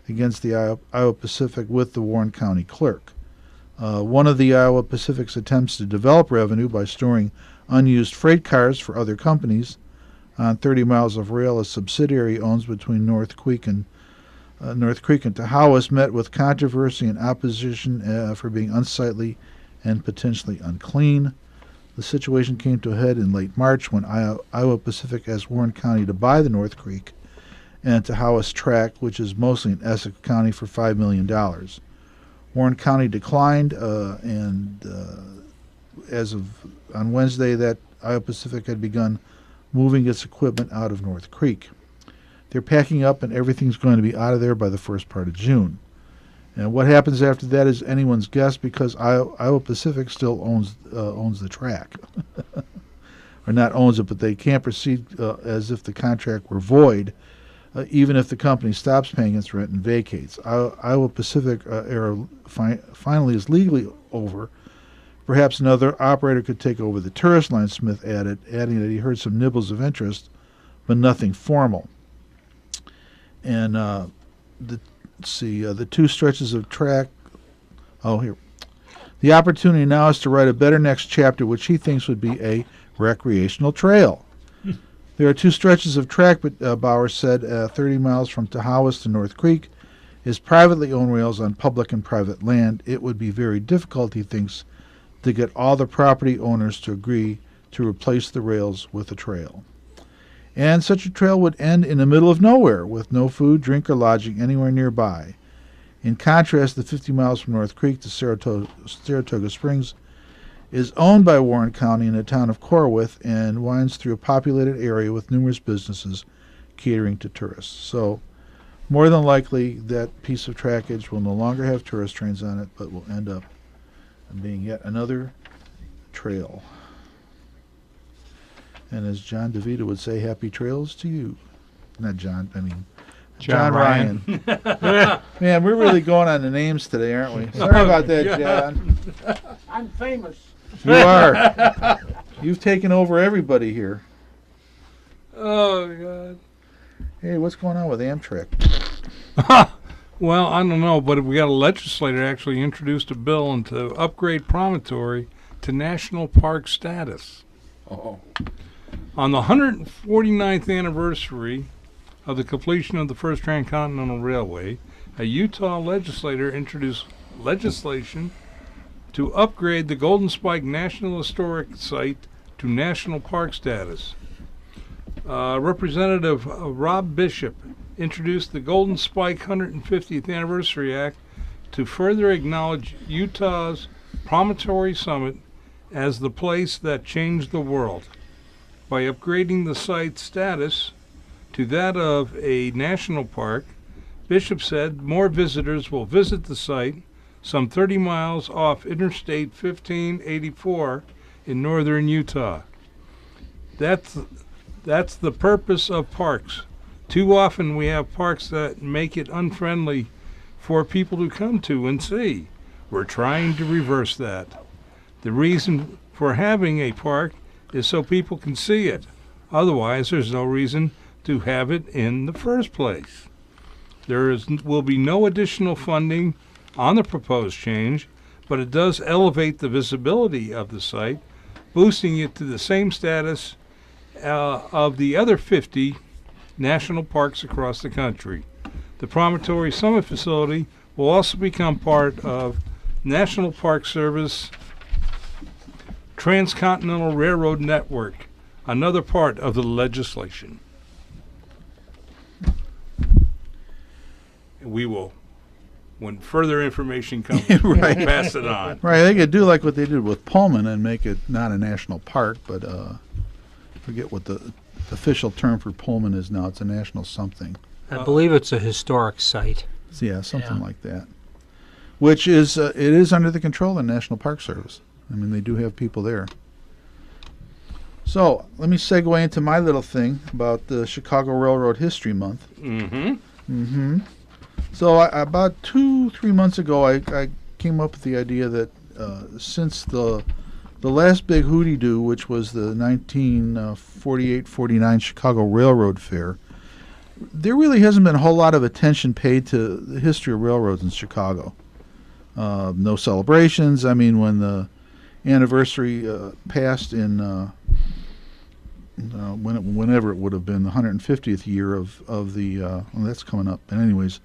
against the Iowa Pacific with the Warren County clerk. One of the Iowa Pacific's attempts to develop revenue by storing unused freight cars for other companies on 30 miles of rail a subsidiary owns between North Creek and Tahowas met with controversy and opposition for being unsightly and potentially unclean. The situation came to a head in late March when Iowa Pacific asked Warren County to buy the North Creek and Tahowas track, which is mostly in Essex County, for $5 million. Warren County declined, and as of on Wednesday, that Iowa Pacific had begun moving its equipment out of North Creek. They're packing up, and everything's going to be out of there by the first part of June. And what happens after that is anyone's guess, because Iowa Pacific still owns the track. Or not owns it, but they can't proceed as if the contract were void, even if the company stops paying its rent and vacates. Iowa Pacific era finally is legally over. Perhaps another operator could take over the tourist line, Smith added, adding that he heard some nibbles of interest, but nothing formal. And the two stretches of track. Oh, here. The opportunity now is to write a better next chapter, which he thinks would be a recreational trail. There are two stretches of track, but Bauer said, 30 miles from Tahowas to North Creek is privately owned rails on public and private land. It would be very difficult, he thinks, to get all the property owners to agree to replace the rails with a trail. And such a trail would end in the middle of nowhere, with no food, drink, or lodging anywhere nearby. In contrast, the 50 miles from North Creek to Saratoga Springs is owned by Warren County in the town of Corwith and winds through a populated area with numerous businesses catering to tourists. So, more than likely, that piece of trackage will no longer have tourist trains on it, but will end up being yet another trail. And as John DeVito would say, happy trails to you. Not John, I mean, John Ryan. Man, we're really going on the names today, aren't we? Sorry about that, John. I'm famous. You are. You've taken over everybody here. Oh, God. Hey, what's going on with Amtrak? Well, I don't know, but we got a legislator actually introduced a bill to upgrade Promontory to national park status. Oh. On the 149th anniversary of the completion of the first Transcontinental Railway, a Utah legislator introduced legislation to upgrade the Golden Spike National Historic Site to national park status. Representative Rob Bishop introduced the Golden Spike 150th Anniversary Act to further acknowledge Utah's Promontory Summit as the place that changed the world. By upgrading the site's status to that of a national park, Bishop said more visitors will visit the site some 30 miles off Interstate 1584 in northern Utah. That's the purpose of parks. Too often we have parks that make it unfriendly for people to come to and see. We're trying to reverse that. The reason for having a park is so people can see it. Otherwise, there's no reason to have it in the first place. Will be no additional funding on the proposed change, but it does elevate the visibility of the site, boosting it to the same status of the other 50 national parks across the country. The Promontory Summit facility will also become part of National Park Service Transcontinental Railroad Network, another part of the legislation. We will, when further information comes, Right. we'll pass it on. Right, they could do like what they did with Pullman and make it not a national park, but forget what the official term for Pullman is now. It's a national something. I believe it's a historic site. So, yeah, something Yeah. like that. Which is it is under the control of the National Park Service. I mean, they do have people there. So let me segue into my little thing about the Chicago Railroad History Month. Mm-hmm. So about 2-3 months ago, I came up with the idea that since the last big hootie-doo, which was the 1948-49 Chicago Railroad Fair, there really hasn't been a whole lot of attention paid to the history of railroads in Chicago. No celebrations. I mean, when the anniversary passed in whenever it would have been the 150th year of the well, that's coming up. But anyways,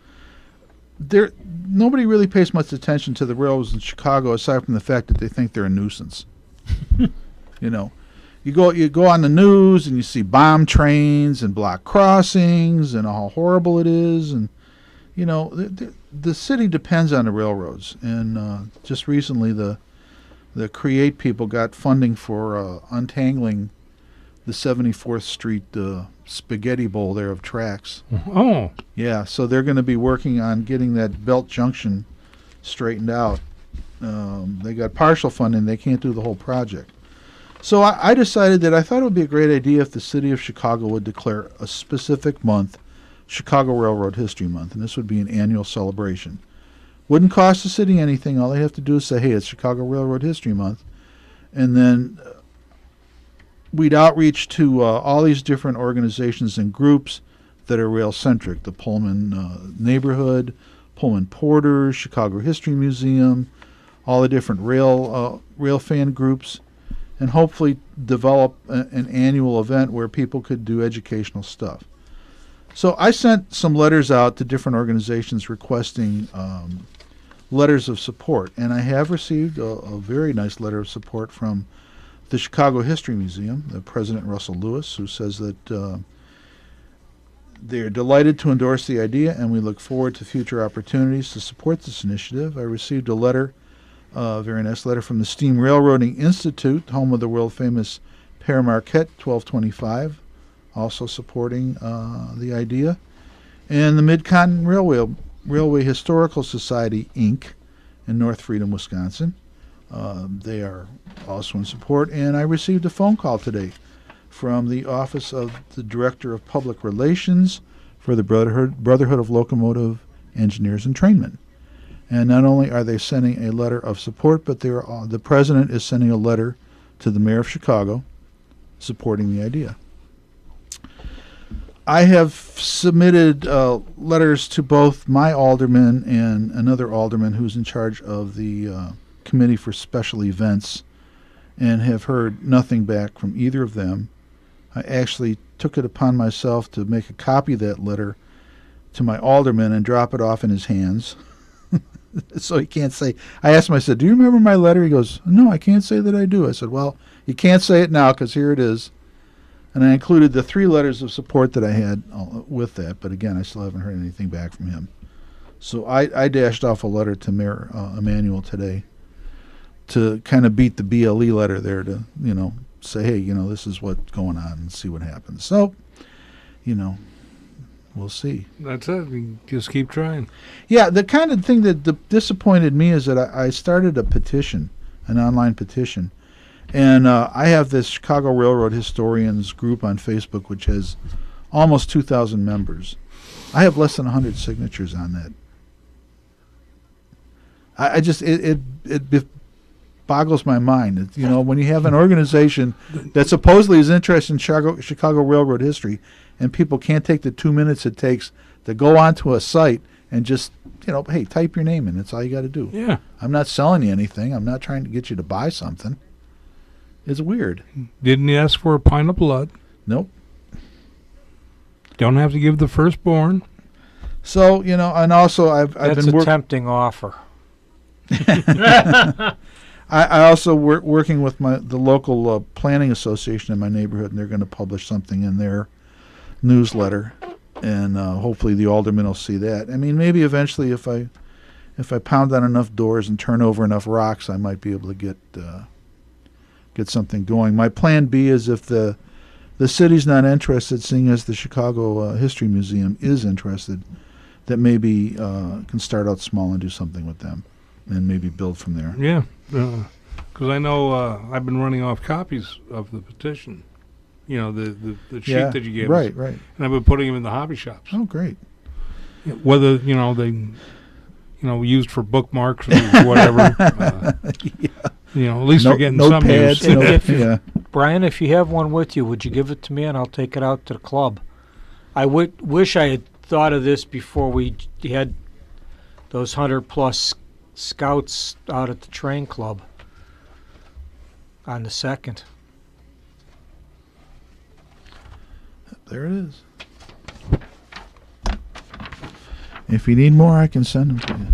nobody really pays much attention to the railroads in Chicago aside from the fact that they think they're a nuisance. You know, you go on the news and you see bomb trains and block crossings and how horrible it is, and you know the city depends on the railroads. And just recently the Create people got funding for untangling the 74th Street spaghetti bowl there of tracks. Oh. Yeah, so they're going to be working on getting that belt junction straightened out. They got partial funding. They can't do the whole project. So I decided that I thought it would be a great idea if the city of Chicago would declare a specific month, Chicago Railroad History Month, and this would be an annual celebration. Wouldn't cost the city anything. All they have to do is say, hey, it's Chicago Railroad History Month. And then we'd outreach to all these different organizations and groups that are rail-centric, the Pullman Neighborhood, Pullman Porters, Chicago History Museum, all the different rail fan groups, and hopefully develop an annual event where people could do educational stuff. So I sent some letters out to different organizations requesting letters of support, and I have received a very nice letter of support from the Chicago History Museum, the President Russell Lewis, who says that they're delighted to endorse the idea and we look forward to future opportunities to support this initiative. I received a letter, a very nice letter from the Steam Railroading Institute, home of the world-famous Père Marquette 1225, also supporting the idea. And the Mid-Continent Railway Historical Society, Inc., in North Freedom, Wisconsin. They are also in support. And I received a phone call today from the Office of the Director of Public Relations for the Brotherhood of Locomotive Engineers and Trainmen. And not only are they sending a letter of support, but the President is sending a letter to the Mayor of Chicago supporting the idea. I have submitted letters to both my alderman and another alderman who's in charge of the Committee for Special Events, and have heard nothing back from either of them. I actually took it upon myself to make a copy of that letter to my alderman and drop it off in his hands. So he can't say, I asked him, I said, do you remember my letter? He goes, no, I can't say that I do. I said, well, you can't say it now because here it is. And I included the 3 letters of support that I had with that, but again, I still haven't heard anything back from him. So I dashed off a letter to Mayor Emanuel today to kind of beat the BLE letter there to, say, hey, this is what's going on and see what happens. So, we'll see. That's it. We just keep trying. Yeah, the kind of thing that disappointed me is that I started a petition, an online petition. And I have this Chicago Railroad Historians group on Facebook, which has almost 2,000 members. I have less than 100 signatures on that. It boggles my mind. When you have an organization that supposedly is interested in Chicago Railroad history, and people can't take the 2 minutes it takes to go onto a site and just, hey, type your name in. That's all you got to do. Yeah. I'm not selling you anything. I'm not trying to get you to buy something. It's weird. Didn't ask for a pint of blood. Nope. Don't have to give the firstborn. So, and also I've That's been a tempting offer. I also working with the local planning association in my neighborhood, and they're going to publish something in their newsletter, and hopefully the aldermen will see that. I mean, maybe eventually if I pound on enough doors and turn over enough rocks, I might be able to get something going. My plan B is if the city's not interested, seeing as the Chicago History Museum is interested, that maybe can start out small and do something with them, and maybe build from there. Yeah, because I know I've been running off copies of the petition. The sheet that you gave us. Right. And I've been putting them in the hobby shops. Oh, great. Whether, they, used for bookmarks or whatever. At least they're getting some use. Brian, if you have one with you, would you give it to me and I'll take it out to the club? I wish I had thought of this before we had those 100+ scouts out at the train club on the 2nd. There it is. If you need more, I can send them to you.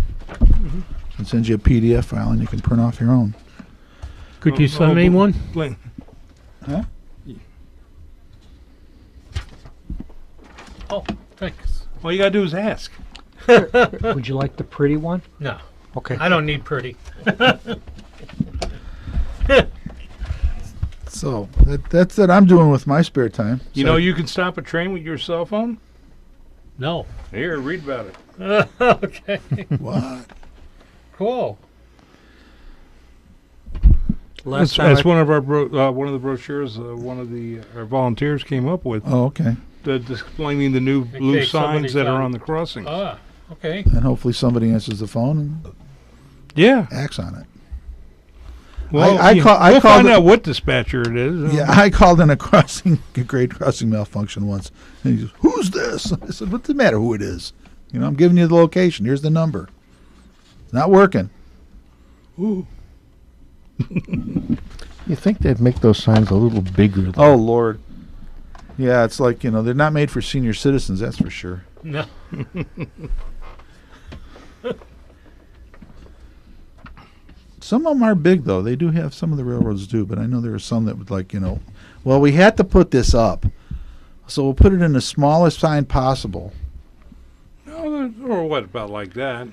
I can send you a PDF file, and you can print off your own. Could you send me one? Huh? Oh, thanks. All you got to do is ask. Would you like the pretty one? No, Okay. I don't need pretty. So that's what I'm doing with my spare time. You can stop a train with your cell phone? No. Here, read about it. Okay. What? Cool. That's one of our one of the brochures. One of our volunteers came up with. Oh, okay. Explaining the new blue signs that are on the crossings. Ah, okay. And hopefully somebody answers the phone and acts on it. Well, I we'll called find out what dispatcher it is. Yeah, I called in a grade crossing malfunction once. And he goes, "Who's this?" I said, "What's the matter? Who it is? I'm giving you the location. Here's the number. It's not working." Ooh. You think they'd make those signs a little bigger? Oh, Lord. Yeah, it's like, they're not made for senior citizens, that's for sure. No. Some of them are big, though. They do have, some of the railroads do, but I know there are some that would well, we had to put this up, so we'll put it in the smallest sign possible. No, or what, about like that?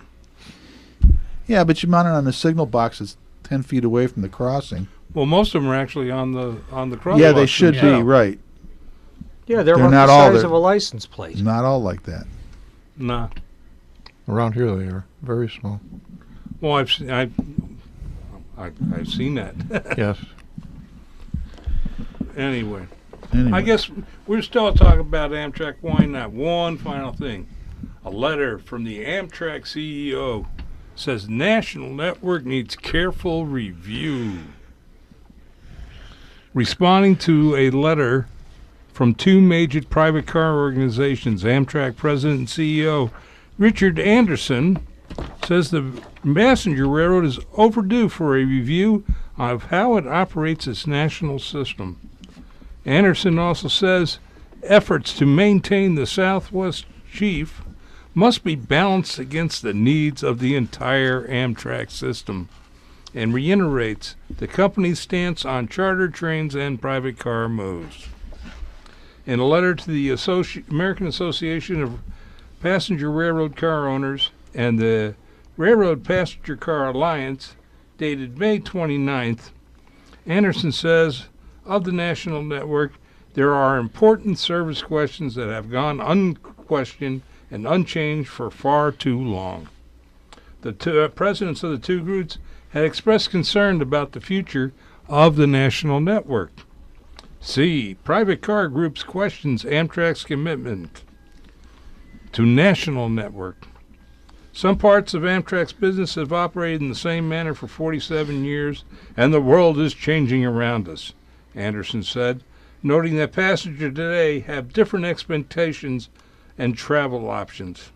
Yeah, but you mount it on the signal box that's 10 feet away from the crossing. Well, most of them are actually on the crosswalk. Yeah, they should be, right. Yeah, They're about not the all size there. of a license plate. Not all like that. Nah. Around here they are very small. Well, I've seen that. Yes. Anyway, Anyway. I guess we're still talking about Amtrak. Why not? One final thing. A letter from the Amtrak CEO says national network needs careful review. Responding to a letter from two major private car organizations, Amtrak President and CEO Richard Anderson says the passenger railroad is overdue for a review of how it operates its national system. Anderson also says efforts to maintain the Southwest Chief must be balanced against the needs of the entire Amtrak system, and reiterates the company's stance on charter trains and private car moves. In a letter to the American Association of Passenger Railroad Car Owners and the Railroad Passenger Car Alliance, dated May 29th, Anderson says of the national network, there are important service questions that have gone unquestioned and unchanged for far too long. The presidents of the two groups had expressed concern about the future of the national network. C. Private car groups questions Amtrak's commitment to national network. Some parts of Amtrak's business have operated in the same manner for 47 years, and the world is changing around us, Anderson said, noting that passengers today have different expectations and travel options.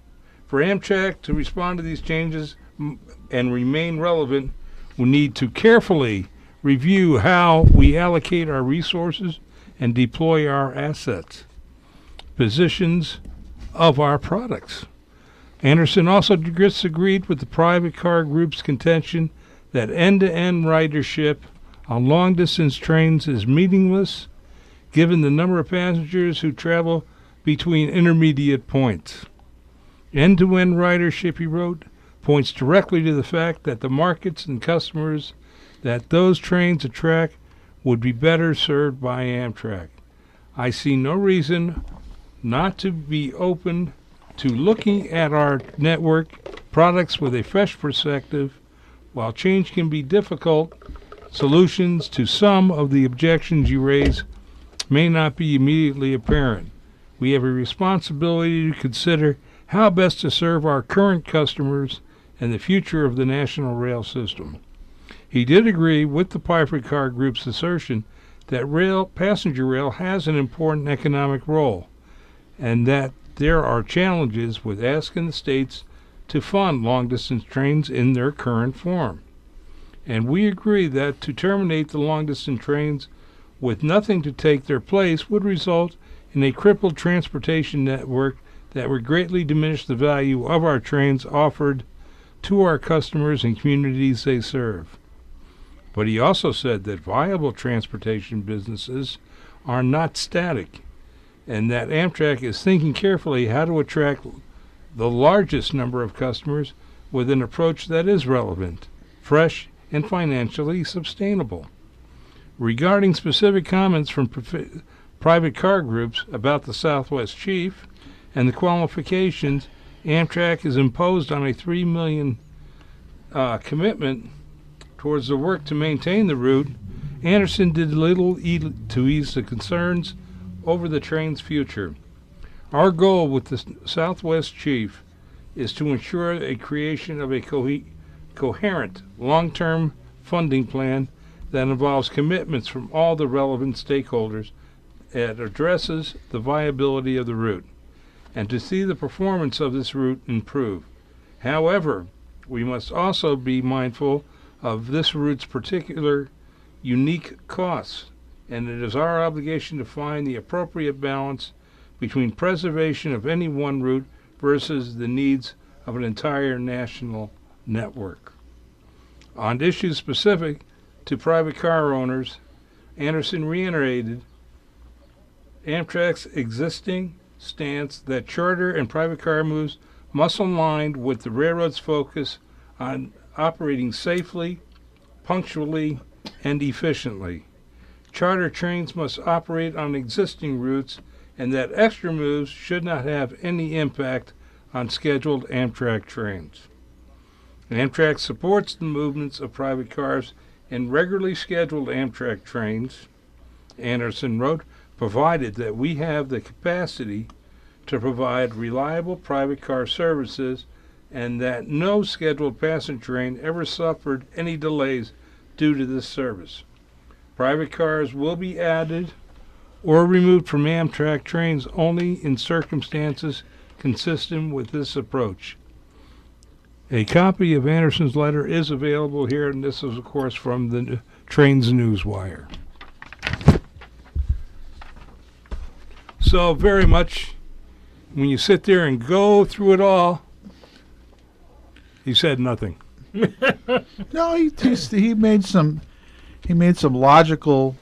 For Amtrak to respond to these changes and remain relevant, we need to carefully review how we allocate our resources and deploy our assets, positions of our products. Anderson also disagreed with the private car group's contention that end-to-end ridership on long-distance trains is meaningless given the number of passengers who travel between intermediate points. End-to-end ridership, he wrote, points directly to the fact that the markets and customers that those trains attract would be better served by Amtrak. I see no reason not to be open to looking at our network products with a fresh perspective. While change can be difficult, solutions to some of the objections you raise may not be immediately apparent. We have a responsibility to consider how best to serve our current customers and the future of the national rail system. He did agree with the private car group's assertion that passenger rail has an important economic role, and that there are challenges with asking the states to fund long-distance trains in their current form. And we agree that to terminate the long-distance trains with nothing to take their place would result in a crippled transportation network that would greatly diminish the value of our trains offered to our customers and communities they serve. But he also said that viable transportation businesses are not static, and that Amtrak is thinking carefully how to attract the largest number of customers with an approach that is relevant, fresh, and financially sustainable. Regarding specific comments from private car groups about the Southwest Chief and the qualifications Amtrak has imposed on a $3 million commitment towards the work to maintain the route, Anderson did little to ease the concerns over the train's future. Our goal with the Southwest Chief is to ensure a creation of a coherent, long-term funding plan that involves commitments from all the relevant stakeholders that addresses the viability of the route, and to see the performance of this route improve. However, we must also be mindful of this route's particular unique costs, and it is our obligation to find the appropriate balance between preservation of any one route versus the needs of an entire national network. On issues specific to private car owners, Anderson reiterated Amtrak's existing stance that charter and private car moves must align with the railroad's focus on operating safely, punctually, and efficiently. Charter trains must operate on existing routes, and that extra moves should not have any impact on scheduled Amtrak trains. Amtrak supports the movements of private cars and regularly scheduled Amtrak trains, Anderson wrote, provided that we have the capacity to provide reliable private car services and that no scheduled passenger train ever suffered any delays due to this service. Private cars will be added or removed from Amtrak trains only in circumstances consistent with this approach. A copy of Anderson's letter is available here, and this is, of course, from the Trains Newswire. So very much, when you sit there and go through it all, he said nothing. No, he made some logical.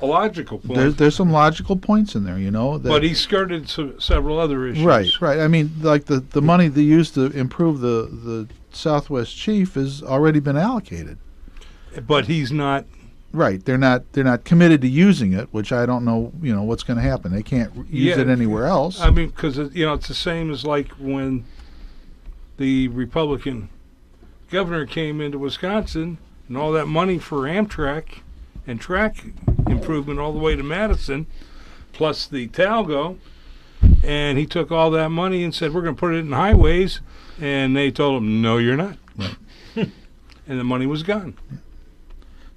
A logical point. There's some logical points in there, you know. But he skirted several other issues. Right. I mean, like the money they used to improve the Southwest Chief has already been allocated. But he's not. Right. They're not committed to using it, which I don't know. You know what's going to happen. They can't use it anywhere else. I mean, because it's the same as like when the Republican governor came into Wisconsin and all that money for Amtrak and track improvement all the way to Madison, plus the Talgo, And he took all that money and said, we're going to put it in highways. And they told him, no, you're not. Right. And the money was gone.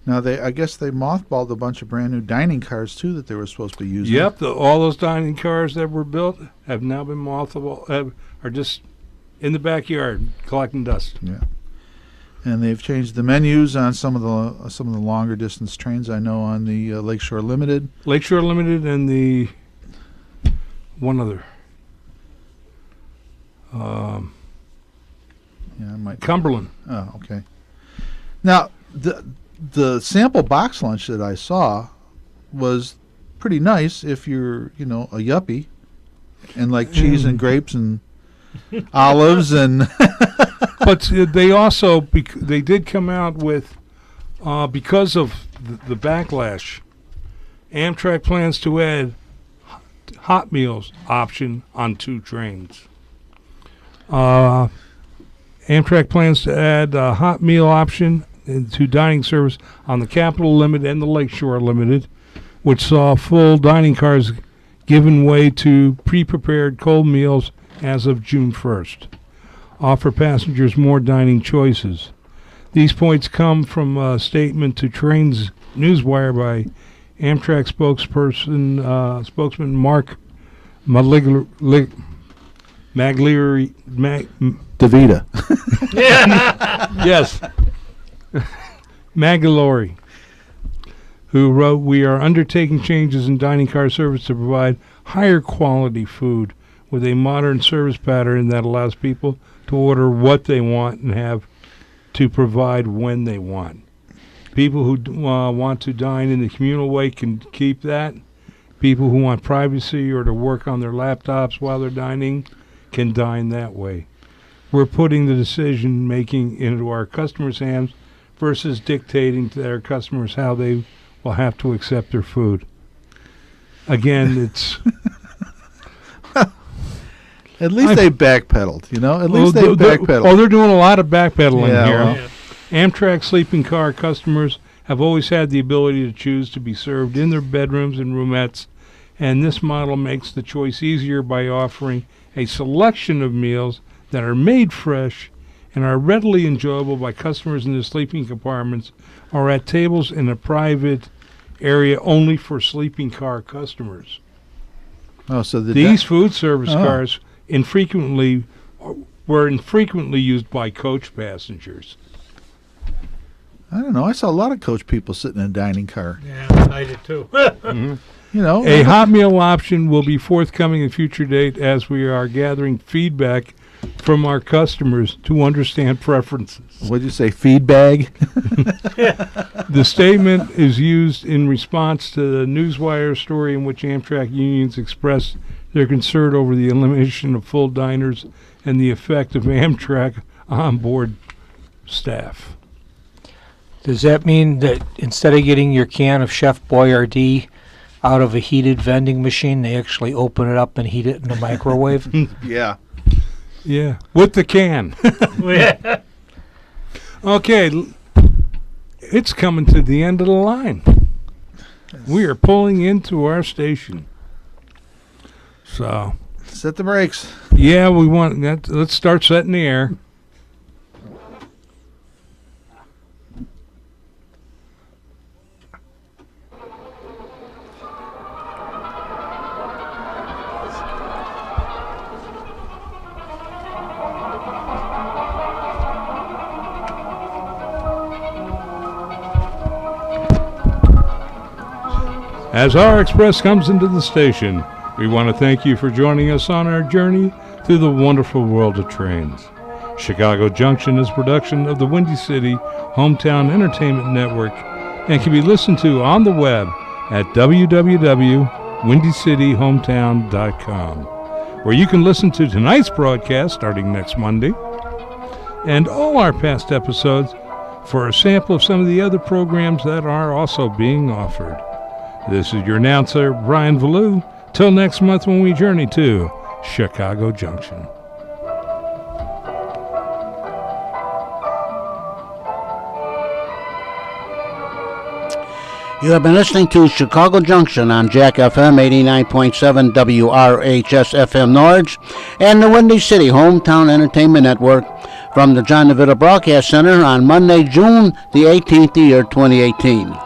Now I guess they mothballed a bunch of brand new dining cars too that they were supposed to be using. Yep, all those dining cars that were built have now been mothballed, are just in the backyard collecting dust. Yeah. And they've changed the menus on some of the longer distance trains. I know on the Lakeshore Limited. Lakeshore Limited and the one other. Yeah, I might. Cumberland. Oh, okay. Now the sample box lunch that I saw was pretty nice if you're a yuppie and like cheese and grapes and olives and. But they also they did come out with because of the backlash. Amtrak plans to add hot meals option on 2 trains. Amtrak plans to add a hot meal option to dining service on the Capital Limited and the Lakeshore Limited, which saw full dining cars given way to pre-prepared cold meals as of June 1st. Offer passengers more dining choices. These points come from a statement to Trains Newswire by Amtrak spokesman Mark Magliari. DeVita. Yes. Magliari, who wrote, "We are undertaking changes in dining car service to provide higher quality food with a modern service pattern that allows people to order what they want and have to provide when they want. People who want to dine in the communal way can keep that. People who want privacy or to work on their laptops while they're dining can dine that way. We're putting the decision-making into our customers' hands versus dictating to their customers how they will have to accept their food." Again, it's... At least they backpedaled, At least they backpedaled. Oh, they're doing a lot of backpedaling here. Well. Yeah. Amtrak sleeping car customers have always had the ability to choose to be served in their bedrooms and roomettes, and this model makes the choice easier by offering a selection of meals that are made fresh and are readily enjoyable by customers in the sleeping compartments or at tables in a private area only for sleeping car customers. Oh, so These food service cars were infrequently used by coach passengers. I don't know. I saw a lot of coach people sitting in a dining car. Yeah, I did too. A hot meal option will be forthcoming in future date as we are gathering feedback from our customers to understand preferences. What'd you say, feed bag? The statement is used in response to the Newswire story in which Amtrak unions expressed their concern over the elimination of full diners and the effect of Amtrak onboard staff. Does that mean that instead of getting your can of Chef Boyardee out of a heated vending machine, they actually open it up and heat it in the microwave? Yeah. Yeah, with the can. Yeah. Okay, it's coming to the end of the line. We are pulling into our station. So, Set the brakes. yeah, we want that. Let's start setting the air. As our express comes into the station, we want to thank you for joining us on our journey through the wonderful world of trains. Chicago Junction is a production of the Windy City Hometown Entertainment Network and can be listened to on the web at www.windycityhometown.com, where you can listen to tonight's broadcast starting next Monday and all our past episodes for a sample of some of the other programs that are also being offered. This is your announcer, Brian Valou. Till next month when we journey to Chicago Junction. You have been listening to Chicago Junction on Jack FM 89.7 WRHS FM Norwich and the Windy City Hometown Entertainment Network from the John DeVito Broadcast Center on Monday, June the 18th, the year 2018.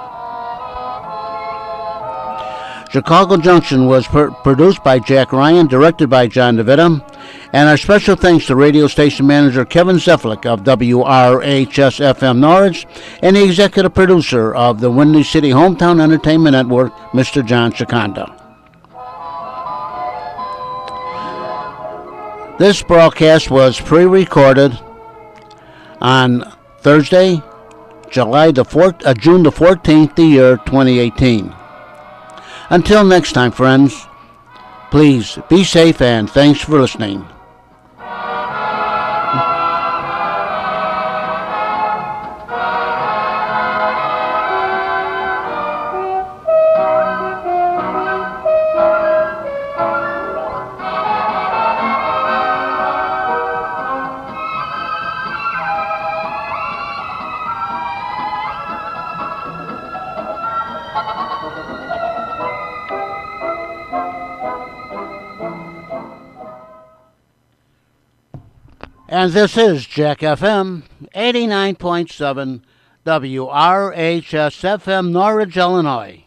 Chicago Junction was produced by Jack Ryan, directed by John DeVito, and our special thanks to radio station manager Kevin Zeflik of WRHS FM Norwich and the executive producer of the Windy City Hometown Entertainment Network, Mr. John Chiconda. This broadcast was pre-recorded on Thursday, June the 14th, the year 2018. Until next time, friends, please be safe and thanks for listening. And this is Jack FM 89.7 WRHS FM Norwich, Illinois.